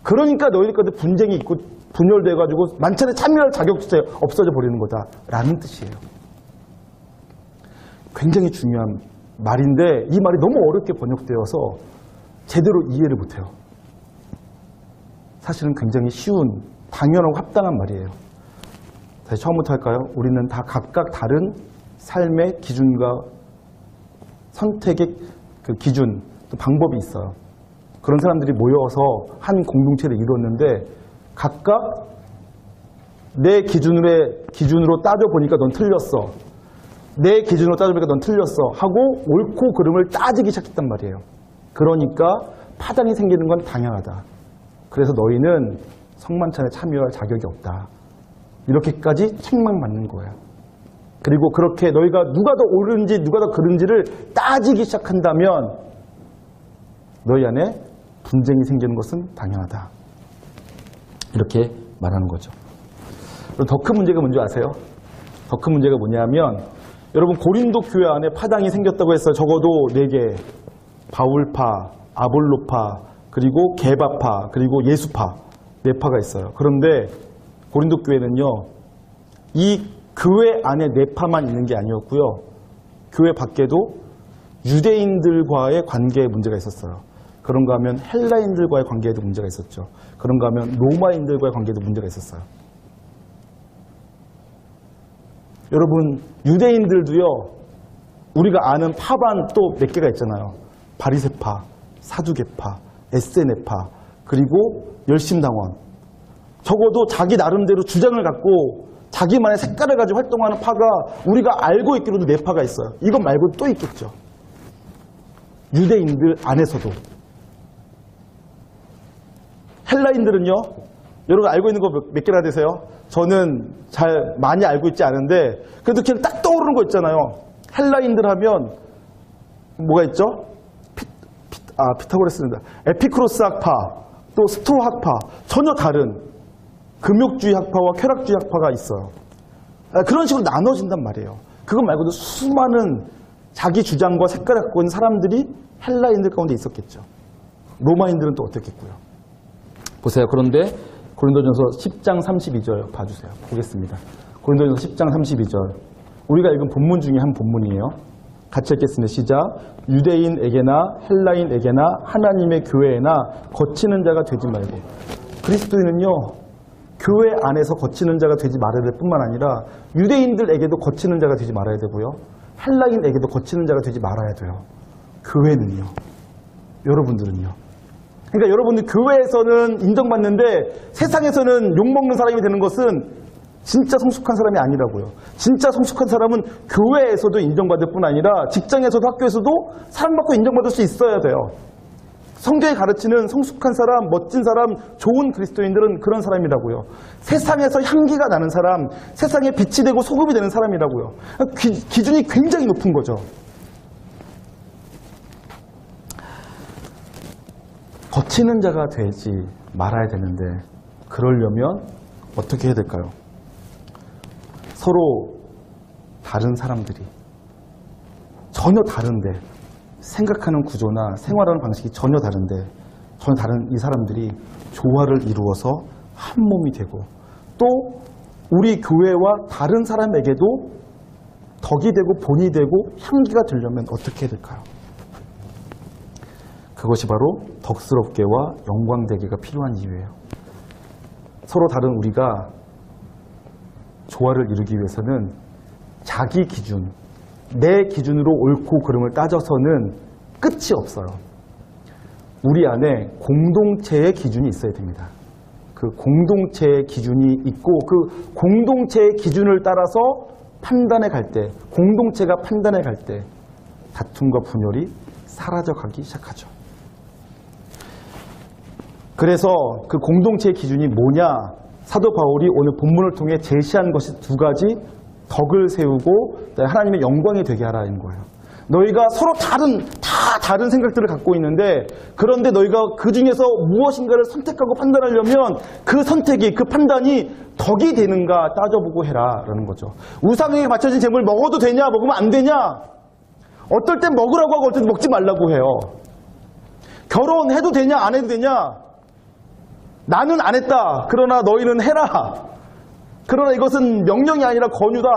그러니까 너희들 가운데 분쟁이 있고 분열돼가지고 만찬에 참여할 자격조차 없어져 버리는 거다 라는 뜻이에요. 굉장히 중요한 말인데 이 말이 너무 어렵게 번역되어서 제대로 이해를 못해요. 사실은 굉장히 쉬운 당연하고 합당한 말이에요. 다시 처음부터 할까요? 우리는 다 각각 다른 삶의 기준과 선택의 그 기준, 또 방법이 있어요. 그런 사람들이 모여서 한 공동체를 이루었는데 각각 내 기준으로 따져보니까 넌 틀렸어. 내 기준으로 따져보니까 넌 틀렸어. 하고 옳고 그름을 따지기 시작했단 말이에요. 그러니까 파장이 생기는 건 당연하다. 그래서 너희는 성만찬에 참여할 자격이 없다. 이렇게까지 책망받는 거예요. 그리고 그렇게 너희가 누가 더 옳은지 누가 더 그른지를 따지기 시작한다면 너희 안에 분쟁이 생기는 것은 당연하다. 이렇게 말하는 거죠. 더 큰 문제가 뭔지 아세요? 더 큰 문제가 뭐냐면 여러분 고린도 교회 안에 파당이 생겼다고 했어요. 적어도 4개. 바울파, 아볼로파, 그리고 개바파, 그리고 예수파 네 파가 있어요. 그런데 고린도 교회는요, 이 교회 안에 네 파만 있는 게 아니었고요. 교회 밖에도 유대인들과의 관계에 문제가 있었어요. 그런가 하면 헬라인들과의 관계에도 문제가 있었죠. 그런가 하면 로마인들과의 관계에도 문제가 있었어요. 여러분, 유대인들도요, 우리가 아는 파반 또 몇 개가 있잖아요. 바리새파, 사두개파, 에세네파, 그리고 열심당원. 적어도 자기 나름대로 주장을 갖고 자기만의 색깔을 가지고 활동하는 파가 우리가 알고 있기로도 네 파가 있어요. 이것 말고 또 있겠죠. 유대인들 안에서도. 헬라인들은요, 여러분 알고 있는 거 몇 개나 되세요? 저는 잘 많이 알고 있지 않은데 그래도 그냥 딱 떠오르는 거 있잖아요. 헬라인들 하면 뭐가 있죠? 피타고라스입니다. 에피쿠로스 학파, 또 스토아 학파, 전혀 다른 금욕주의 학파와 쾌락주의 학파가 있어요. 그런 식으로 나눠진단 말이에요. 그것 말고도 수많은 자기 주장과 색깔을 갖고 있는 사람들이 헬라인들 가운데 있었겠죠. 로마인들은 또 어떻겠고요. 보세요. 그런데 고린도전서 10장 32절 봐주세요. 보겠습니다. 고린도전서 10장 32절. 우리가 읽은 본문 중에 한 본문이에요. 같이 읽겠습니다. 시작. 유대인에게나 헬라인에게나 하나님의 교회에나 거치는 자가 되지 말고. 그리스도인은요, 교회 안에서 거치는 자가 되지 말아야 될 뿐만 아니라 유대인들에게도 거치는 자가 되지 말아야 되고요. 헬라인에게도 거치는 자가 되지 말아야 돼요. 교회는요. 여러분들은요. 그러니까 여러분들 교회에서는 인정받는데 세상에서는 욕먹는 사람이 되는 것은 진짜 성숙한 사람이 아니라고요. 진짜 성숙한 사람은 교회에서도 인정받을 뿐 아니라 직장에서도 학교에서도 사랑받고 인정받을 수 있어야 돼요. 성경이 가르치는 성숙한 사람, 멋진 사람, 좋은 그리스도인들은 그런 사람이라고요. 세상에서 향기가 나는 사람, 세상에 빛이 되고 소금이 되는 사람이라고요. 기준이 굉장히 높은 거죠. 거치는 자가 되지 말아야 되는데 그러려면 어떻게 해야 될까요? 서로 다른 사람들이 전혀 다른데 생각하는 구조나 생활하는 방식이 전혀 다른데 전혀 다른 이 사람들이 조화를 이루어서 한 몸이 되고 또 우리 교회와 다른 사람에게도 덕이 되고 본이 되고 향기가 되려면 어떻게 해야 될까요? 그것이 바로 덕스럽게와 영광되기가 필요한 이유예요. 서로 다른 우리가 조화를 이루기 위해서는 자기 기준, 내 기준으로 옳고 그름을 따져서는 끝이 없어요. 우리 안에 공동체의 기준이 있어야 됩니다. 그 공동체의 기준이 있고 그 공동체의 기준을 따라서 판단해 갈 때, 공동체가 판단해 갈 때 다툼과 분열이 사라져가기 시작하죠. 그래서 그 공동체의 기준이 뭐냐? 사도 바울이 오늘 본문을 통해 제시한 것이 두 가지, 덕을 세우고 하나님의 영광이 되게 하라는 거예요. 너희가 서로 다른 생각들을 갖고 있는데 그런데 너희가 그 중에서 무엇인가를 선택하고 판단하려면 그 선택이, 그 판단이 덕이 되는가 따져보고 해라 라는 거죠. 우상에게 바쳐진 제물 먹어도 되냐 먹으면 안 되냐, 어떨 땐 먹으라고 하고 어떨 땐 먹지 말라고 해요. 결혼해도 되냐 안 해도 되냐, 나는 안 했다 그러나 너희는 해라, 그러나 이것은 명령이 아니라 권유다.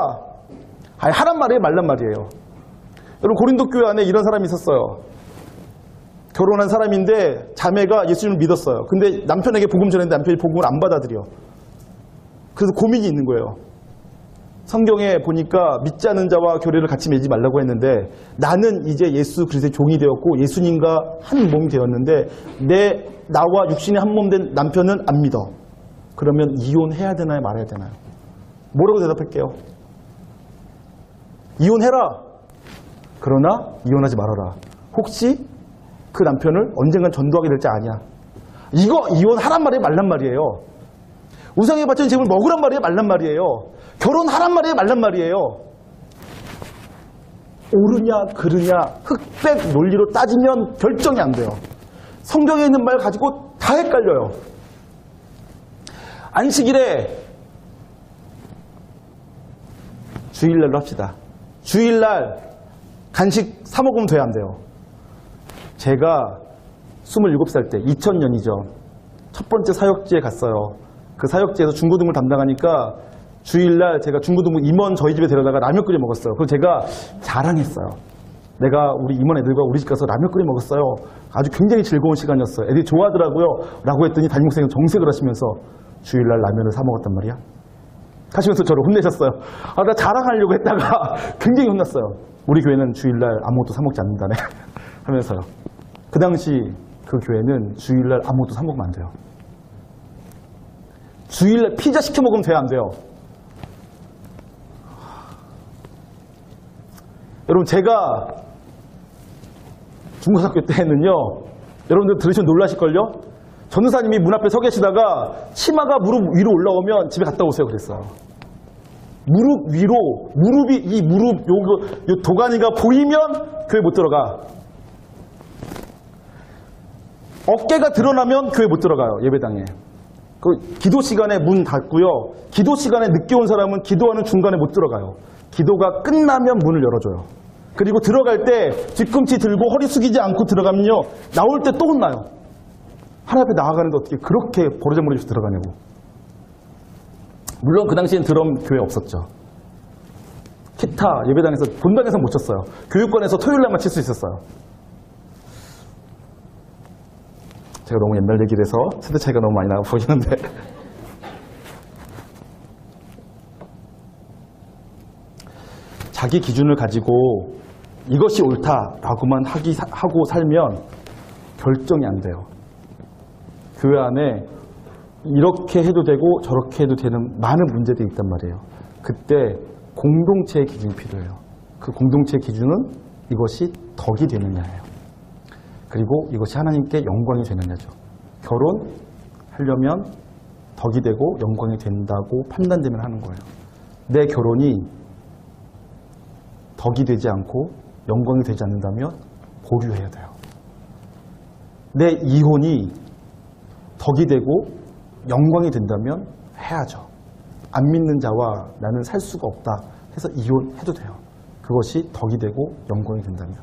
아니, 하란 말이에요 말란 말이에요. 여러분 고린도 교회 안에 이런 사람이 있었어요. 결혼한 사람인데 자매가 예수님을 믿었어요. 근데 남편에게 복음 전했는데 남편이 복음을 안 받아들여. 그래서 고민이 있는 거예요. 성경에 보니까 믿지 않는 자와 교례를 같이 맺지 말라고 했는데 나는 이제 예수 그리스도의 종이 되었고 예수님과 한 몸이 되었는데 나와 육신이 한 몸 된 남편은 안 믿어. 그러면 이혼해야 되나요 말아야 되나요? 뭐라고 대답할게요? 이혼해라. 그러나 이혼하지 말아라. 혹시 그 남편을 언젠간 전도하게 될지 아냐. 이거 이혼하란 말이에요 말란 말이에요. 우상에 바쳐진 제물 먹으란 말이에요 말란 말이에요. 결혼하란 말이에요 말란 말이에요. 옳으냐 그르냐 흑백 논리로 따지면 결정이 안 돼요. 성경에 있는 말 가지고 다 헷갈려요. 안식일에 주일날로 합시다. 주일날 간식 사 먹으면 돼요 안 돼요? 제가 27살 때 2000년이죠. 첫 번째 사역지에 갔어요. 그 사역지에서 중고등부를 담당하니까 주일날 제가 중고등부 임원 저희 집에 데려다가 라면 끓여 먹었어요. 그래서 제가 자랑했어요. 내가 우리 임원 애들과 우리 집 가서 라면 끓여 먹었어요. 아주 굉장히 즐거운 시간이었어요. 애들이 좋아하더라고요. 라고 했더니 담임 목사님 정색을 하시면서 주일날 라면을 사 먹었단 말이야. 하시면서 저를 혼내셨어요. 나 자랑하려고 했다가 굉장히 혼났어요. 우리 교회는 주일날 아무것도 사 먹지 않는다네 하면서요. 그 당시 그 교회는 주일날 아무것도 사 먹으면 안 돼요. 주일날 피자 시켜 먹으면 돼요, 안 돼요? 여러분, 제가 중고등학교 때는요, 여러분들 들으시면 놀라실걸요? 전도사님이 문 앞에 서 계시다가 치마가 무릎 위로 올라오면 집에 갔다 오세요 그랬어요. 무릎 위로, 무릎이, 이 무릎, 요 도가니가 보이면 교회 못 들어가. 어깨가 드러나면 교회 못 들어가요, 예배당에. 그 기도 시간에 문 닫고요. 기도 시간에 늦게 온 사람은 기도하는 중간에 못 들어가요. 기도가 끝나면 문을 열어줘요. 그리고 들어갈 때 뒤꿈치 들고 허리 숙이지 않고 들어가면요. 나올 때 또 혼나요. 하나님 앞에 나아가는데 어떻게 그렇게 버르장머리에서 들어가냐고. 물론 그 당시엔 드럼 교회 없었죠. 기타 예배당에서 본당에서 못 쳤어요. 교육관에서 토요일날만 칠 수 있었어요. 제가 너무 옛날 얘기를 해서 세대 차이가 너무 많이 나 보이는데 자기 기준을 가지고 이것이 옳다라고만 하고 살면 결정이 안 돼요. 교회 안에 이렇게 해도 되고 저렇게 해도 되는 많은 문제들이 있단 말이에요. 그때 공동체의 기준이 필요해요. 그 공동체의 기준은 이것이 덕이 되느냐예요. 그리고 이것이 하나님께 영광이 되느냐죠. 결혼하려면 덕이 되고 영광이 된다고 판단되면 하는 거예요. 내 결혼이 덕이 되지 않고 영광이 되지 않는다면 보류해야 돼요. 내 이혼이 덕이 되고 영광이 된다면 해야죠. 안 믿는 자와 나는 살 수가 없다 해서 이혼해도 돼요. 그것이 덕이 되고 영광이 된다면.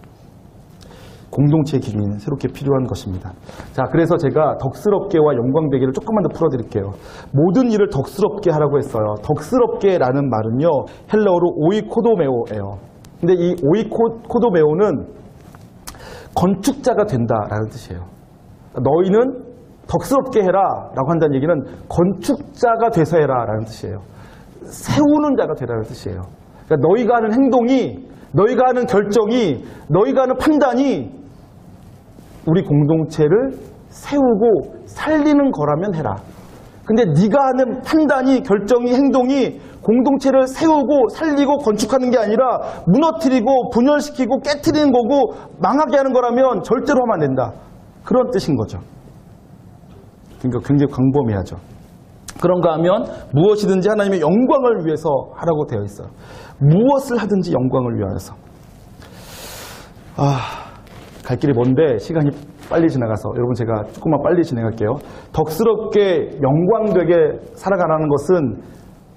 공동체의 기준이 새롭게 필요한 것입니다. 자, 그래서 제가 덕스럽게와 영광되기를 조금만 더 풀어드릴게요. 모든 일을 덕스럽게 하라고 했어요. 덕스럽게라는 말은요, 헬라어로 오이코도메오예요. 근데 이 오이코도메오는 건축자가 된다라는 뜻이에요. 너희는 덕스럽게 해라 라고 한다는 얘기는 건축자가 돼서 해라 라는 뜻이에요. 세우는 자가 되라는 뜻이에요. 그러니까 너희가 하는 행동이, 너희가 하는 결정이, 너희가 하는 판단이 우리 공동체를 세우고 살리는 거라면 해라. 근데 네가 하는 판단이, 결정이, 행동이 공동체를 세우고 살리고 건축하는 게 아니라 무너뜨리고 분열시키고 깨트리는 거고 망하게 하는 거라면 절대로 하면 안 된다. 그런 뜻인 거죠. 그러니까 굉장히 광범위하죠. 그런가 하면 무엇이든지 하나님의 영광을 위해서 하라고 되어 있어요. 무엇을 하든지 영광을 위하여서. 갈 길이 먼데 시간이 빨리 지나가서 여러분 제가 조금만 빨리 진행할게요. 덕스럽게 영광되게 살아가라는 것은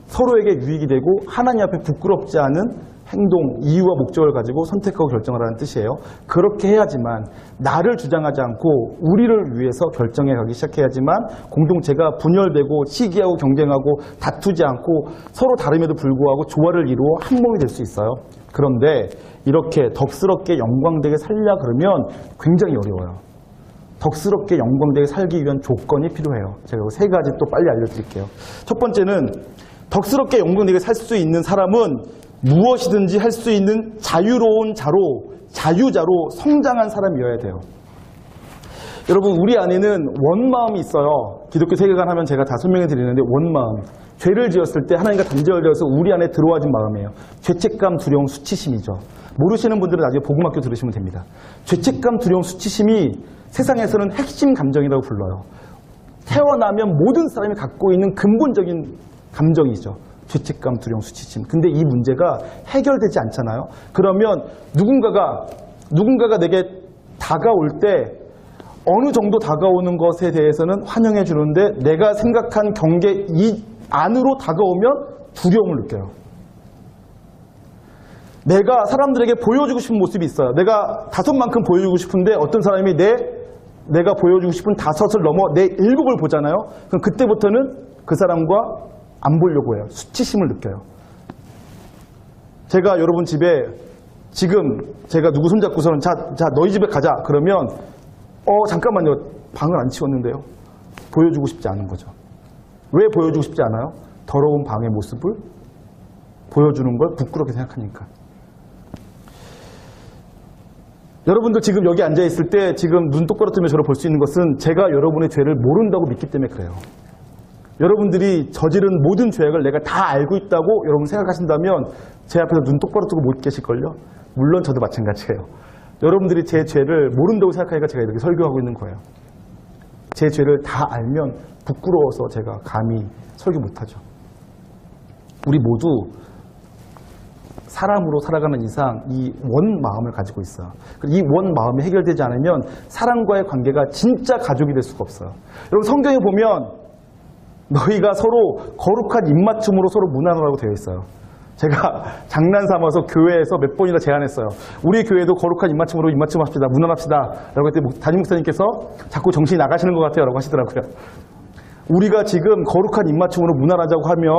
서로에게 유익이 되고 하나님 앞에 부끄럽지 않은 행동, 이유와 목적을 가지고 선택하고 결정하라는 뜻이에요. 그렇게 해야지만 나를 주장하지 않고 우리를 위해서 결정해 가기 시작해야지만 공동체가 분열되고 시기하고 경쟁하고 다투지 않고 서로 다름에도 불구하고 조화를 이루어 한 몸이 될 수 있어요. 그런데 이렇게 덕스럽게 영광되게 살려 그러면 굉장히 어려워요. 덕스럽게 영광되게 살기 위한 조건이 필요해요. 제가 세 가지 또 빨리 알려드릴게요. 첫 번째는 덕스럽게 영광되게 살 수 있는 사람은 무엇이든지 할 수 있는 자유로운 자로, 자유자로 성장한 사람이어야 돼요. 여러분, 우리 안에는 원마음이 있어요. 기독교 세계관 하면 제가 다 설명해 드리는데 원마음. 죄를 지었을 때 하나님과 단절되어서 우리 안에 들어와진 마음이에요. 죄책감, 두려움, 수치심이죠. 모르시는 분들은 나중에 복음학교 들으시면 됩니다. 죄책감, 두려움, 수치심이 세상에서는 핵심 감정이라고 불러요. 태어나면 모든 사람이 갖고 있는 근본적인 감정이죠. 죄책감, 두려움, 수치심. 근데 이 문제가 해결되지 않잖아요. 그러면 누군가가 내게 다가올 때 어느 정도 다가오는 것에 대해서는 환영해 주는데 내가 생각한 경계 이 안으로 다가오면 두려움을 느껴요. 내가 사람들에게 보여주고 싶은 모습이 있어요. 내가 다섯만큼 보여주고 싶은데 어떤 사람이 내 내가 보여주고 싶은 5을 넘어 내 7을 보잖아요. 그럼 그때부터는 그 사람과 안 보려고 해요. 수치심을 느껴요. 제가 여러분 집에 지금 제가 누구 손잡고서는 자 너희 집에 가자 그러면 잠깐만요. 방을 안 치웠는데요. 보여주고 싶지 않은 거죠. 왜 보여주고 싶지 않아요? 더러운 방의 모습을 보여주는 걸 부끄럽게 생각하니까. 여러분들 지금 여기 앉아있을 때 지금 눈 똑바로 뜨면 저를 볼 수 있는 것은 제가 여러분의 죄를 모른다고 믿기 때문에 그래요. 여러분들이 저지른 모든 죄악을 내가 다 알고 있다고 여러분 생각하신다면 제 앞에서 눈 똑바로 뜨고 못 계실걸요? 물론 저도 마찬가지예요. 여러분들이 제 죄를 모른다고 생각하니까 제가 이렇게 설교하고 있는 거예요. 제 죄를 다 알면 부끄러워서 제가 감히 설교 못하죠. 우리 모두 사람으로 살아가는 이상 이 원 마음을 가지고 있어요. 이 원 마음이 해결되지 않으면 사람과의 관계가 진짜 가족이 될 수가 없어요. 여러분 성경에 보면 너희가 서로 거룩한 입맞춤으로 서로 문안하라고 되어 있어요. 제가 장난 삼아서 교회에서 몇 번이나 제안했어요. 우리 교회도 거룩한 입맞춤으로 입맞춤합시다. 문안합시다. 라고 했더니 담임 목사님께서 자꾸 정신이 나가시는 것 같아요. 라고 하시더라고요. 우리가 지금 거룩한 입맞춤으로 문안하자고 하면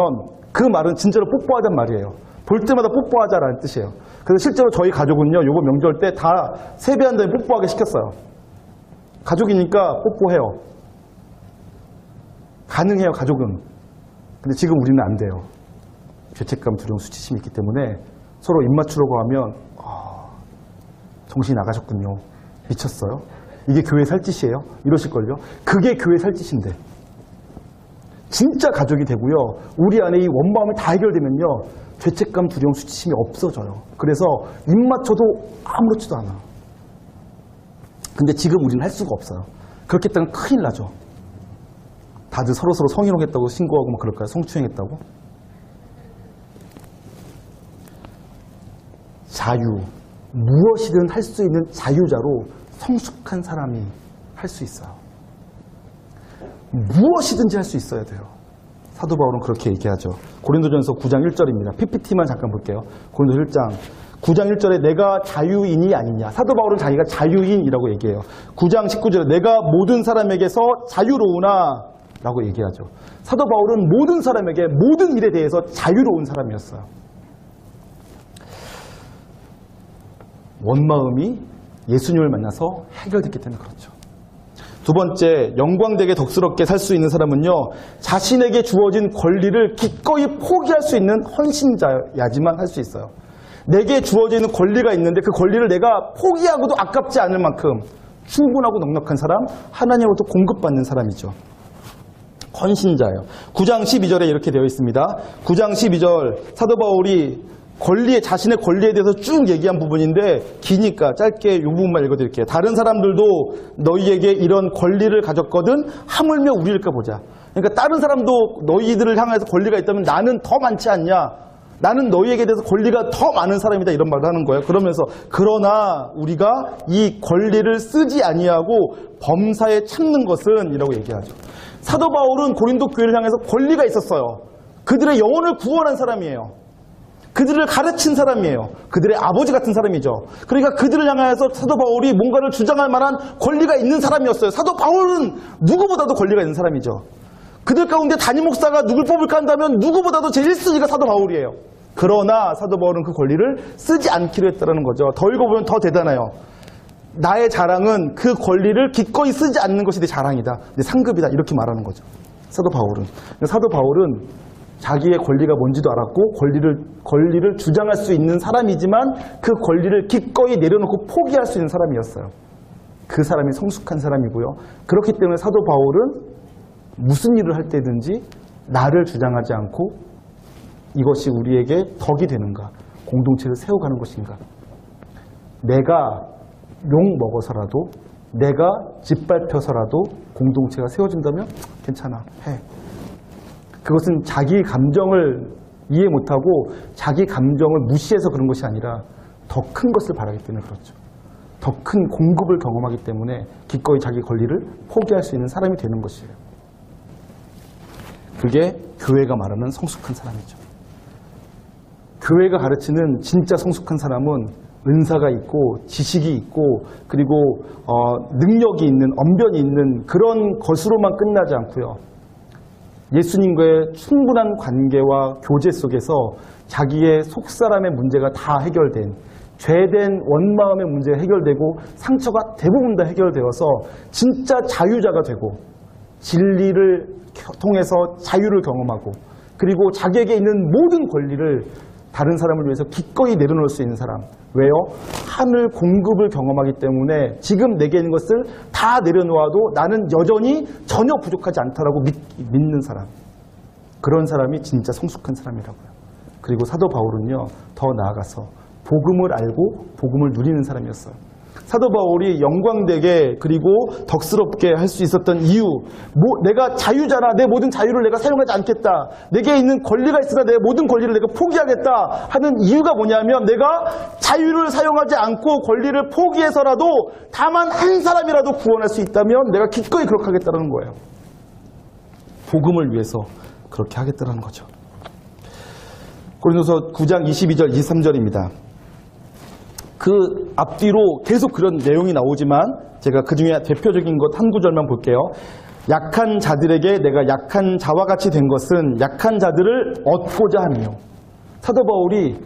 그 말은 진짜로 뽀뽀하자는 말이에요. 볼 때마다 뽀뽀하자라는 뜻이에요. 그래서 실제로 저희 가족은요, 요거 명절 때 다 세배한 다음에 뽀뽀하게 시켰어요. 가족이니까 뽀뽀해요. 가능해요, 가족은. 근데 지금 우리는 안 돼요. 죄책감, 두려움, 수치심이 있기 때문에 서로 입 맞추려고 하면 정신이 나가셨군요. 미쳤어요? 이게 교회 살 짓이에요? 이러실걸요? 그게 교회 살 짓인데. 진짜 가족이 되고요. 우리 안에 이 원마음이 다 해결되면요. 죄책감, 두려움, 수치심이 없어져요. 그래서 입 맞춰도 아무렇지도 않아. 근데 지금 우리는 할 수가 없어요. 그렇게 했다면 큰일 나죠. 다들 서로서로 성희롱했다고 신고하고 막 그럴까요? 성추행했다고? 자유, 무엇이든 할 수 있는 자유자로 성숙한 사람이 할 수 있어요. 무엇이든지 할 수 있어야 돼요. 사도 바울은 그렇게 얘기하죠. 고린도전서 9장 1절입니다. PPT만 잠깐 볼게요. 고린도 1장 9장 1절에 내가 자유인이 아니냐. 사도 바울은 자기가 자유인이라고 얘기해요. 9장 19절에 내가 모든 사람에게서 자유로우나 라고 얘기하죠. 사도 바울은 모든 사람에게 모든 일에 대해서 자유로운 사람이었어요. 원마음이 예수님을 만나서 해결됐기 때문에 그렇죠. 두 번째, 영광되게 덕스럽게 살 수 있는 사람은요, 자신에게 주어진 권리를 기꺼이 포기할 수 있는 헌신자야지만 할 수 있어요. 내게 주어지는 권리가 있는데 그 권리를 내가 포기하고도 아깝지 않을 만큼 충분하고 넉넉한 사람, 하나님으로부터 공급받는 사람이죠. 헌신자예요. 9장 12절에 이렇게 되어 있습니다. 9장 12절 사도 바울이 자신의 권리에 대해서 쭉 얘기한 부분인데 기니까 짧게 이 부분만 읽어드릴게요. 다른 사람들도 너희에게 이런 권리를 가졌거든 하물며 우리일까 보자. 그러니까 다른 사람도 너희들을 향해서 권리가 있다면 나는 더 많지 않냐? 나는 너희에게 대해서 권리가 더 많은 사람이다 이런 말을 하는 거예요. 그러면서 그러나 우리가 이 권리를 쓰지 아니하고 범사에 참는 것은 이라고 얘기하죠. 사도 바울은 고린도 교회를 향해서 권리가 있었어요. 그들의 영혼을 구원한 사람이에요. 그들을 가르친 사람이에요. 그들의 아버지 같은 사람이죠. 그러니까 그들을 향해서 사도 바울이 뭔가를 주장할 만한 권리가 있는 사람이었어요. 사도 바울은 누구보다도 권리가 있는 사람이죠. 그들 가운데 담임 목사가 누굴 뽑을까 한다면 누구보다도 제일 1순위가 사도 바울이에요. 그러나 사도 바울은 그 권리를 쓰지 않기로 했다는 거죠. 더 읽어보면 더 대단해요. 나의 자랑은 그 권리를 기꺼이 쓰지 않는 것이 내 자랑이다. 내 상급이다. 이렇게 말하는 거죠. 사도 바울은 자기의 권리가 뭔지도 알았고 권리를 주장할 수 있는 사람이지만 그 권리를 기꺼이 내려놓고 포기할 수 있는 사람이었어요. 그 사람이 성숙한 사람이고요. 그렇기 때문에 사도 바울은 무슨 일을 할 때든지 나를 주장하지 않고 이것이 우리에게 덕이 되는가, 공동체를 세워가는 것인가. 내가 욕 먹어서라도 내가 짓밟혀서라도 공동체가 세워진다면 괜찮아, 해. 그것은 자기 감정을 이해 못하고 자기 감정을 무시해서 그런 것이 아니라 더 큰 것을 바라기 때문에 그렇죠. 더 큰 공급을 경험하기 때문에 기꺼이 자기 권리를 포기할 수 있는 사람이 되는 것이에요. 그게 교회가 말하는 성숙한 사람이죠. 교회가 가르치는 진짜 성숙한 사람은 은사가 있고 지식이 있고 그리고 능력이 있는 언변이 있는 그런 것으로만 끝나지 않고요. 예수님과의 충분한 관계와 교제 속에서 자기의 속사람의 문제가 다 해결된 죄된 원마음의 문제가 해결되고 상처가 대부분 다 해결되어서 진짜 자유자가 되고 진리를 통해서 자유를 경험하고 그리고 자기에게 있는 모든 권리를 다른 사람을 위해서 기꺼이 내려놓을 수 있는 사람. 왜요? 하늘 공급을 경험하기 때문에 지금 내게 있는 것을 다 내려놓아도 나는 여전히 전혀 부족하지 않다라고 믿는 사람. 그런 사람이 진짜 성숙한 사람이라고요. 그리고 사도 바울은요, 더 나아가서 복음을 알고 복음을 누리는 사람이었어요. 사도 바울이 영광되게 그리고 덕스럽게 할 수 있었던 이유, 내가 자유자라 내 모든 자유를 내가 사용하지 않겠다. 내게 있는 권리가 있으나 내 모든 권리를 내가 포기하겠다 하는 이유가 뭐냐면 내가 자유를 사용하지 않고 권리를 포기해서라도 다만 한 사람이라도 구원할 수 있다면 내가 기꺼이 그렇게 하겠다는 거예요. 복음을 위해서 그렇게 하겠다는 거죠. 고린도서 9장 22절 23절입니다. 그 앞뒤로 계속 그런 내용이 나오지만 제가 그 중에 대표적인 것 한 구절만 볼게요. 약한 자들에게 내가 약한 자와 같이 된 것은 약한 자들을 얻고자 함이요. 사도 바울이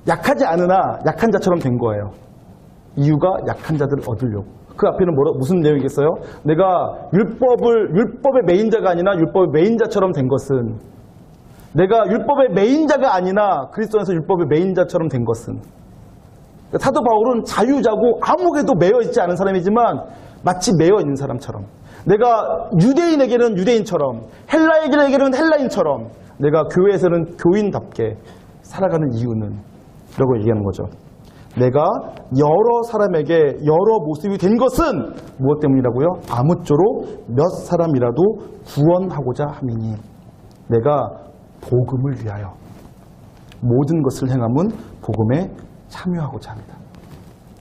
약하지 않으나 약한 자처럼 된 거예요. 이유가 약한 자들을 얻으려고. 그 앞에는 무슨 내용이겠어요? 내가 율법의 메인자가 아니라 율법의 메인자처럼 된 것은 내가 율법의 메인자가 아니라 그리스도 안에서 율법의 메인자처럼 된 것은 사도 바울은 자유자고 아무에도 매여 있지 않은 사람이지만 마치 매여 있는 사람처럼 내가 유대인에게는 유대인처럼 헬라인에게는 헬라인처럼 내가 교회에서는 교인답게 살아가는 이유는 라고 얘기하는 거죠. 내가 여러 사람에게 여러 모습이 된 것은 무엇 때문이라고요? 아무쪼록 몇 사람이라도 구원하고자 함이니 내가 복음을 위하여 모든 것을 행함은 복음에 참여하고자 합니다.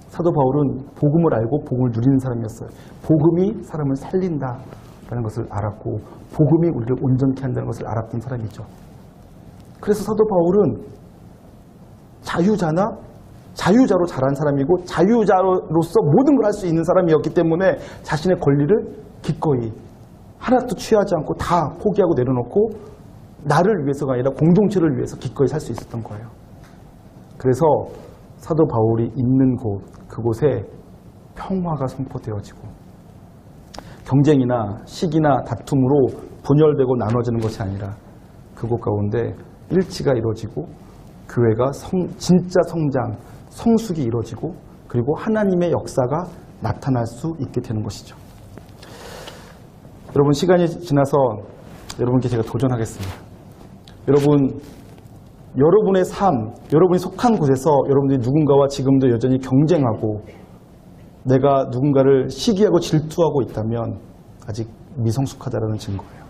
사도 바울은 복음을 알고 복음을 누리는 사람이었어요. 복음이 사람을 살린다라는 것을 알았고 복음이 우리를 온전케 한다는 것을 알았던 사람이죠. 그래서 사도 바울은 자유자로 자란 사람이고 자유자로서 모든 걸 할 수 있는 사람이었기 때문에 자신의 권리를 기꺼이 하나도 취하지 않고 다 포기하고 내려놓고 나를 위해서가 아니라 공동체를 위해서 기꺼이 살 수 있었던 거예요. 그래서 사도 바울이 있는 그곳에 평화가 선포되어지고 경쟁이나 시기나 다툼으로 분열되고 나눠지는 것이 아니라 그곳 가운데 일치가 이루어지고 교회가 진짜 성장, 성숙이 이루어지고 그리고 하나님의 역사가 나타날 수 있게 되는 것이죠. 여러분 시간이 지나서 여러분께 제가 도전하겠습니다. 여러분의 삶, 여러분이 속한 곳에서 여러분들이 누군가와 지금도 여전히 경쟁하고 내가 누군가를 시기하고 질투하고 있다면 아직 미성숙하다는 증거예요.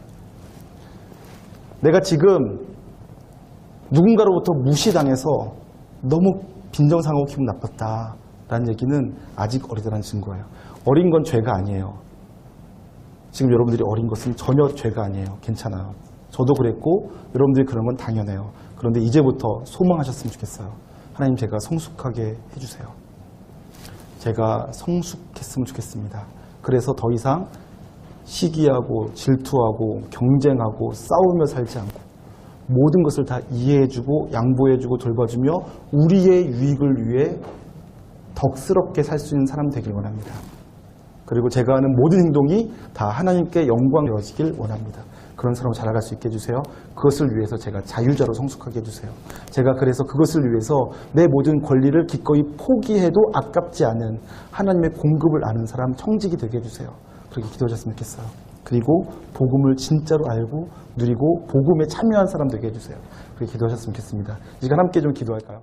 내가 지금 누군가로부터 무시당해서 너무 빈정상하고 기분 나빴다라는 얘기는 아직 어리다는 증거예요. 어린 건 죄가 아니에요. 지금 여러분들이 어린 것은 전혀 죄가 아니에요. 괜찮아요. 저도 그랬고 여러분들이 그런 건 당연해요. 그런데 이제부터 소망하셨으면 좋겠어요. 하나님 제가 성숙하게 해주세요. 제가 성숙했으면 좋겠습니다. 그래서 더 이상 시기하고 질투하고 경쟁하고 싸우며 살지 않고 모든 것을 다 이해해주고 양보해주고 돌봐주며 우리의 유익을 위해 덕스럽게 살 수 있는 사람 되길 원합니다. 그리고 제가 하는 모든 행동이 다 하나님께 영광 되어지길 원합니다. 그런 사람으로 자라갈 수 있게 해주세요. 그것을 위해서 제가 자유자로 성숙하게 해주세요. 제가 그래서 그것을 위해서 내 모든 권리를 기꺼이 포기해도 아깝지 않은 하나님의 공급을 아는 사람, 청직이 되게 해주세요. 그렇게 기도하셨으면 좋겠어요. 그리고 복음을 진짜로 알고 누리고 복음에 참여한 사람 되게 해주세요. 그렇게 기도하셨으면 좋겠습니다. 이 시간 함께 좀 기도할까요?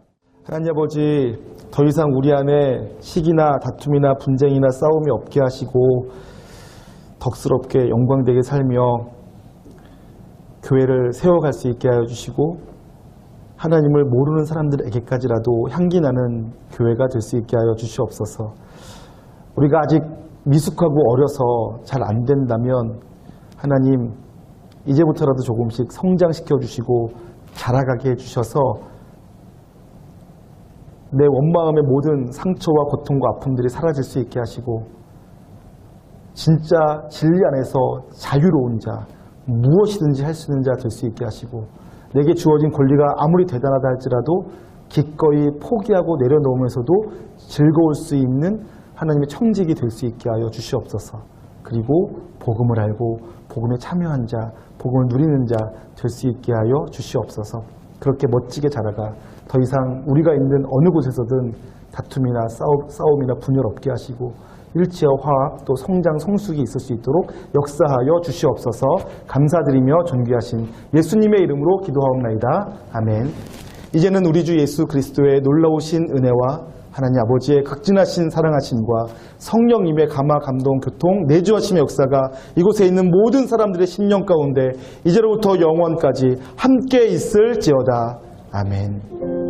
하나님 아버지, 더 이상 우리 안에 시기나 다툼이나 분쟁이나 싸움이 없게 하시고 덕스럽게 영광되게 살며 교회를 세워갈 수 있게 하여 주시고 하나님을 모르는 사람들에게까지라도 향기 나는 교회가 될 수 있게 하여 주시옵소서. 우리가 아직 미숙하고 어려서 잘 안 된다면 하나님 이제부터라도 조금씩 성장시켜 주시고 자라가게 해주셔서 내 원마음의 모든 상처와 고통과 아픔들이 사라질 수 있게 하시고 진짜 진리 안에서 자유로운 자, 무엇이든지 할 수 있는 자 될 수 있게 하시고 내게 주어진 권리가 아무리 대단하다 할지라도 기꺼이 포기하고 내려놓으면서도 즐거울 수 있는 하나님의 청직이 될 수 있게 하여 주시옵소서. 그리고 복음을 알고 복음에 참여한 자, 복음을 누리는 자 될 수 있게 하여 주시옵소서. 그렇게 멋지게 자라가 더 이상 우리가 있는 어느 곳에서든 다툼이나 싸움이나 분열 없게 하시고 일치와 화합 또 성장 성숙이 있을 수 있도록 역사하여 주시옵소서. 감사드리며 존귀하신 예수님의 이름으로 기도하옵나이다. 아멘. 이제는 우리 주 예수 그리스도의 놀라우신 은혜와 하나님 아버지의 극진하신 사랑하심과 성령님의 감화 감동 교통 내주하심의 역사가 이곳에 있는 모든 사람들의 심령 가운데 이제로부터 영원까지 함께 있을지어다. 아멘.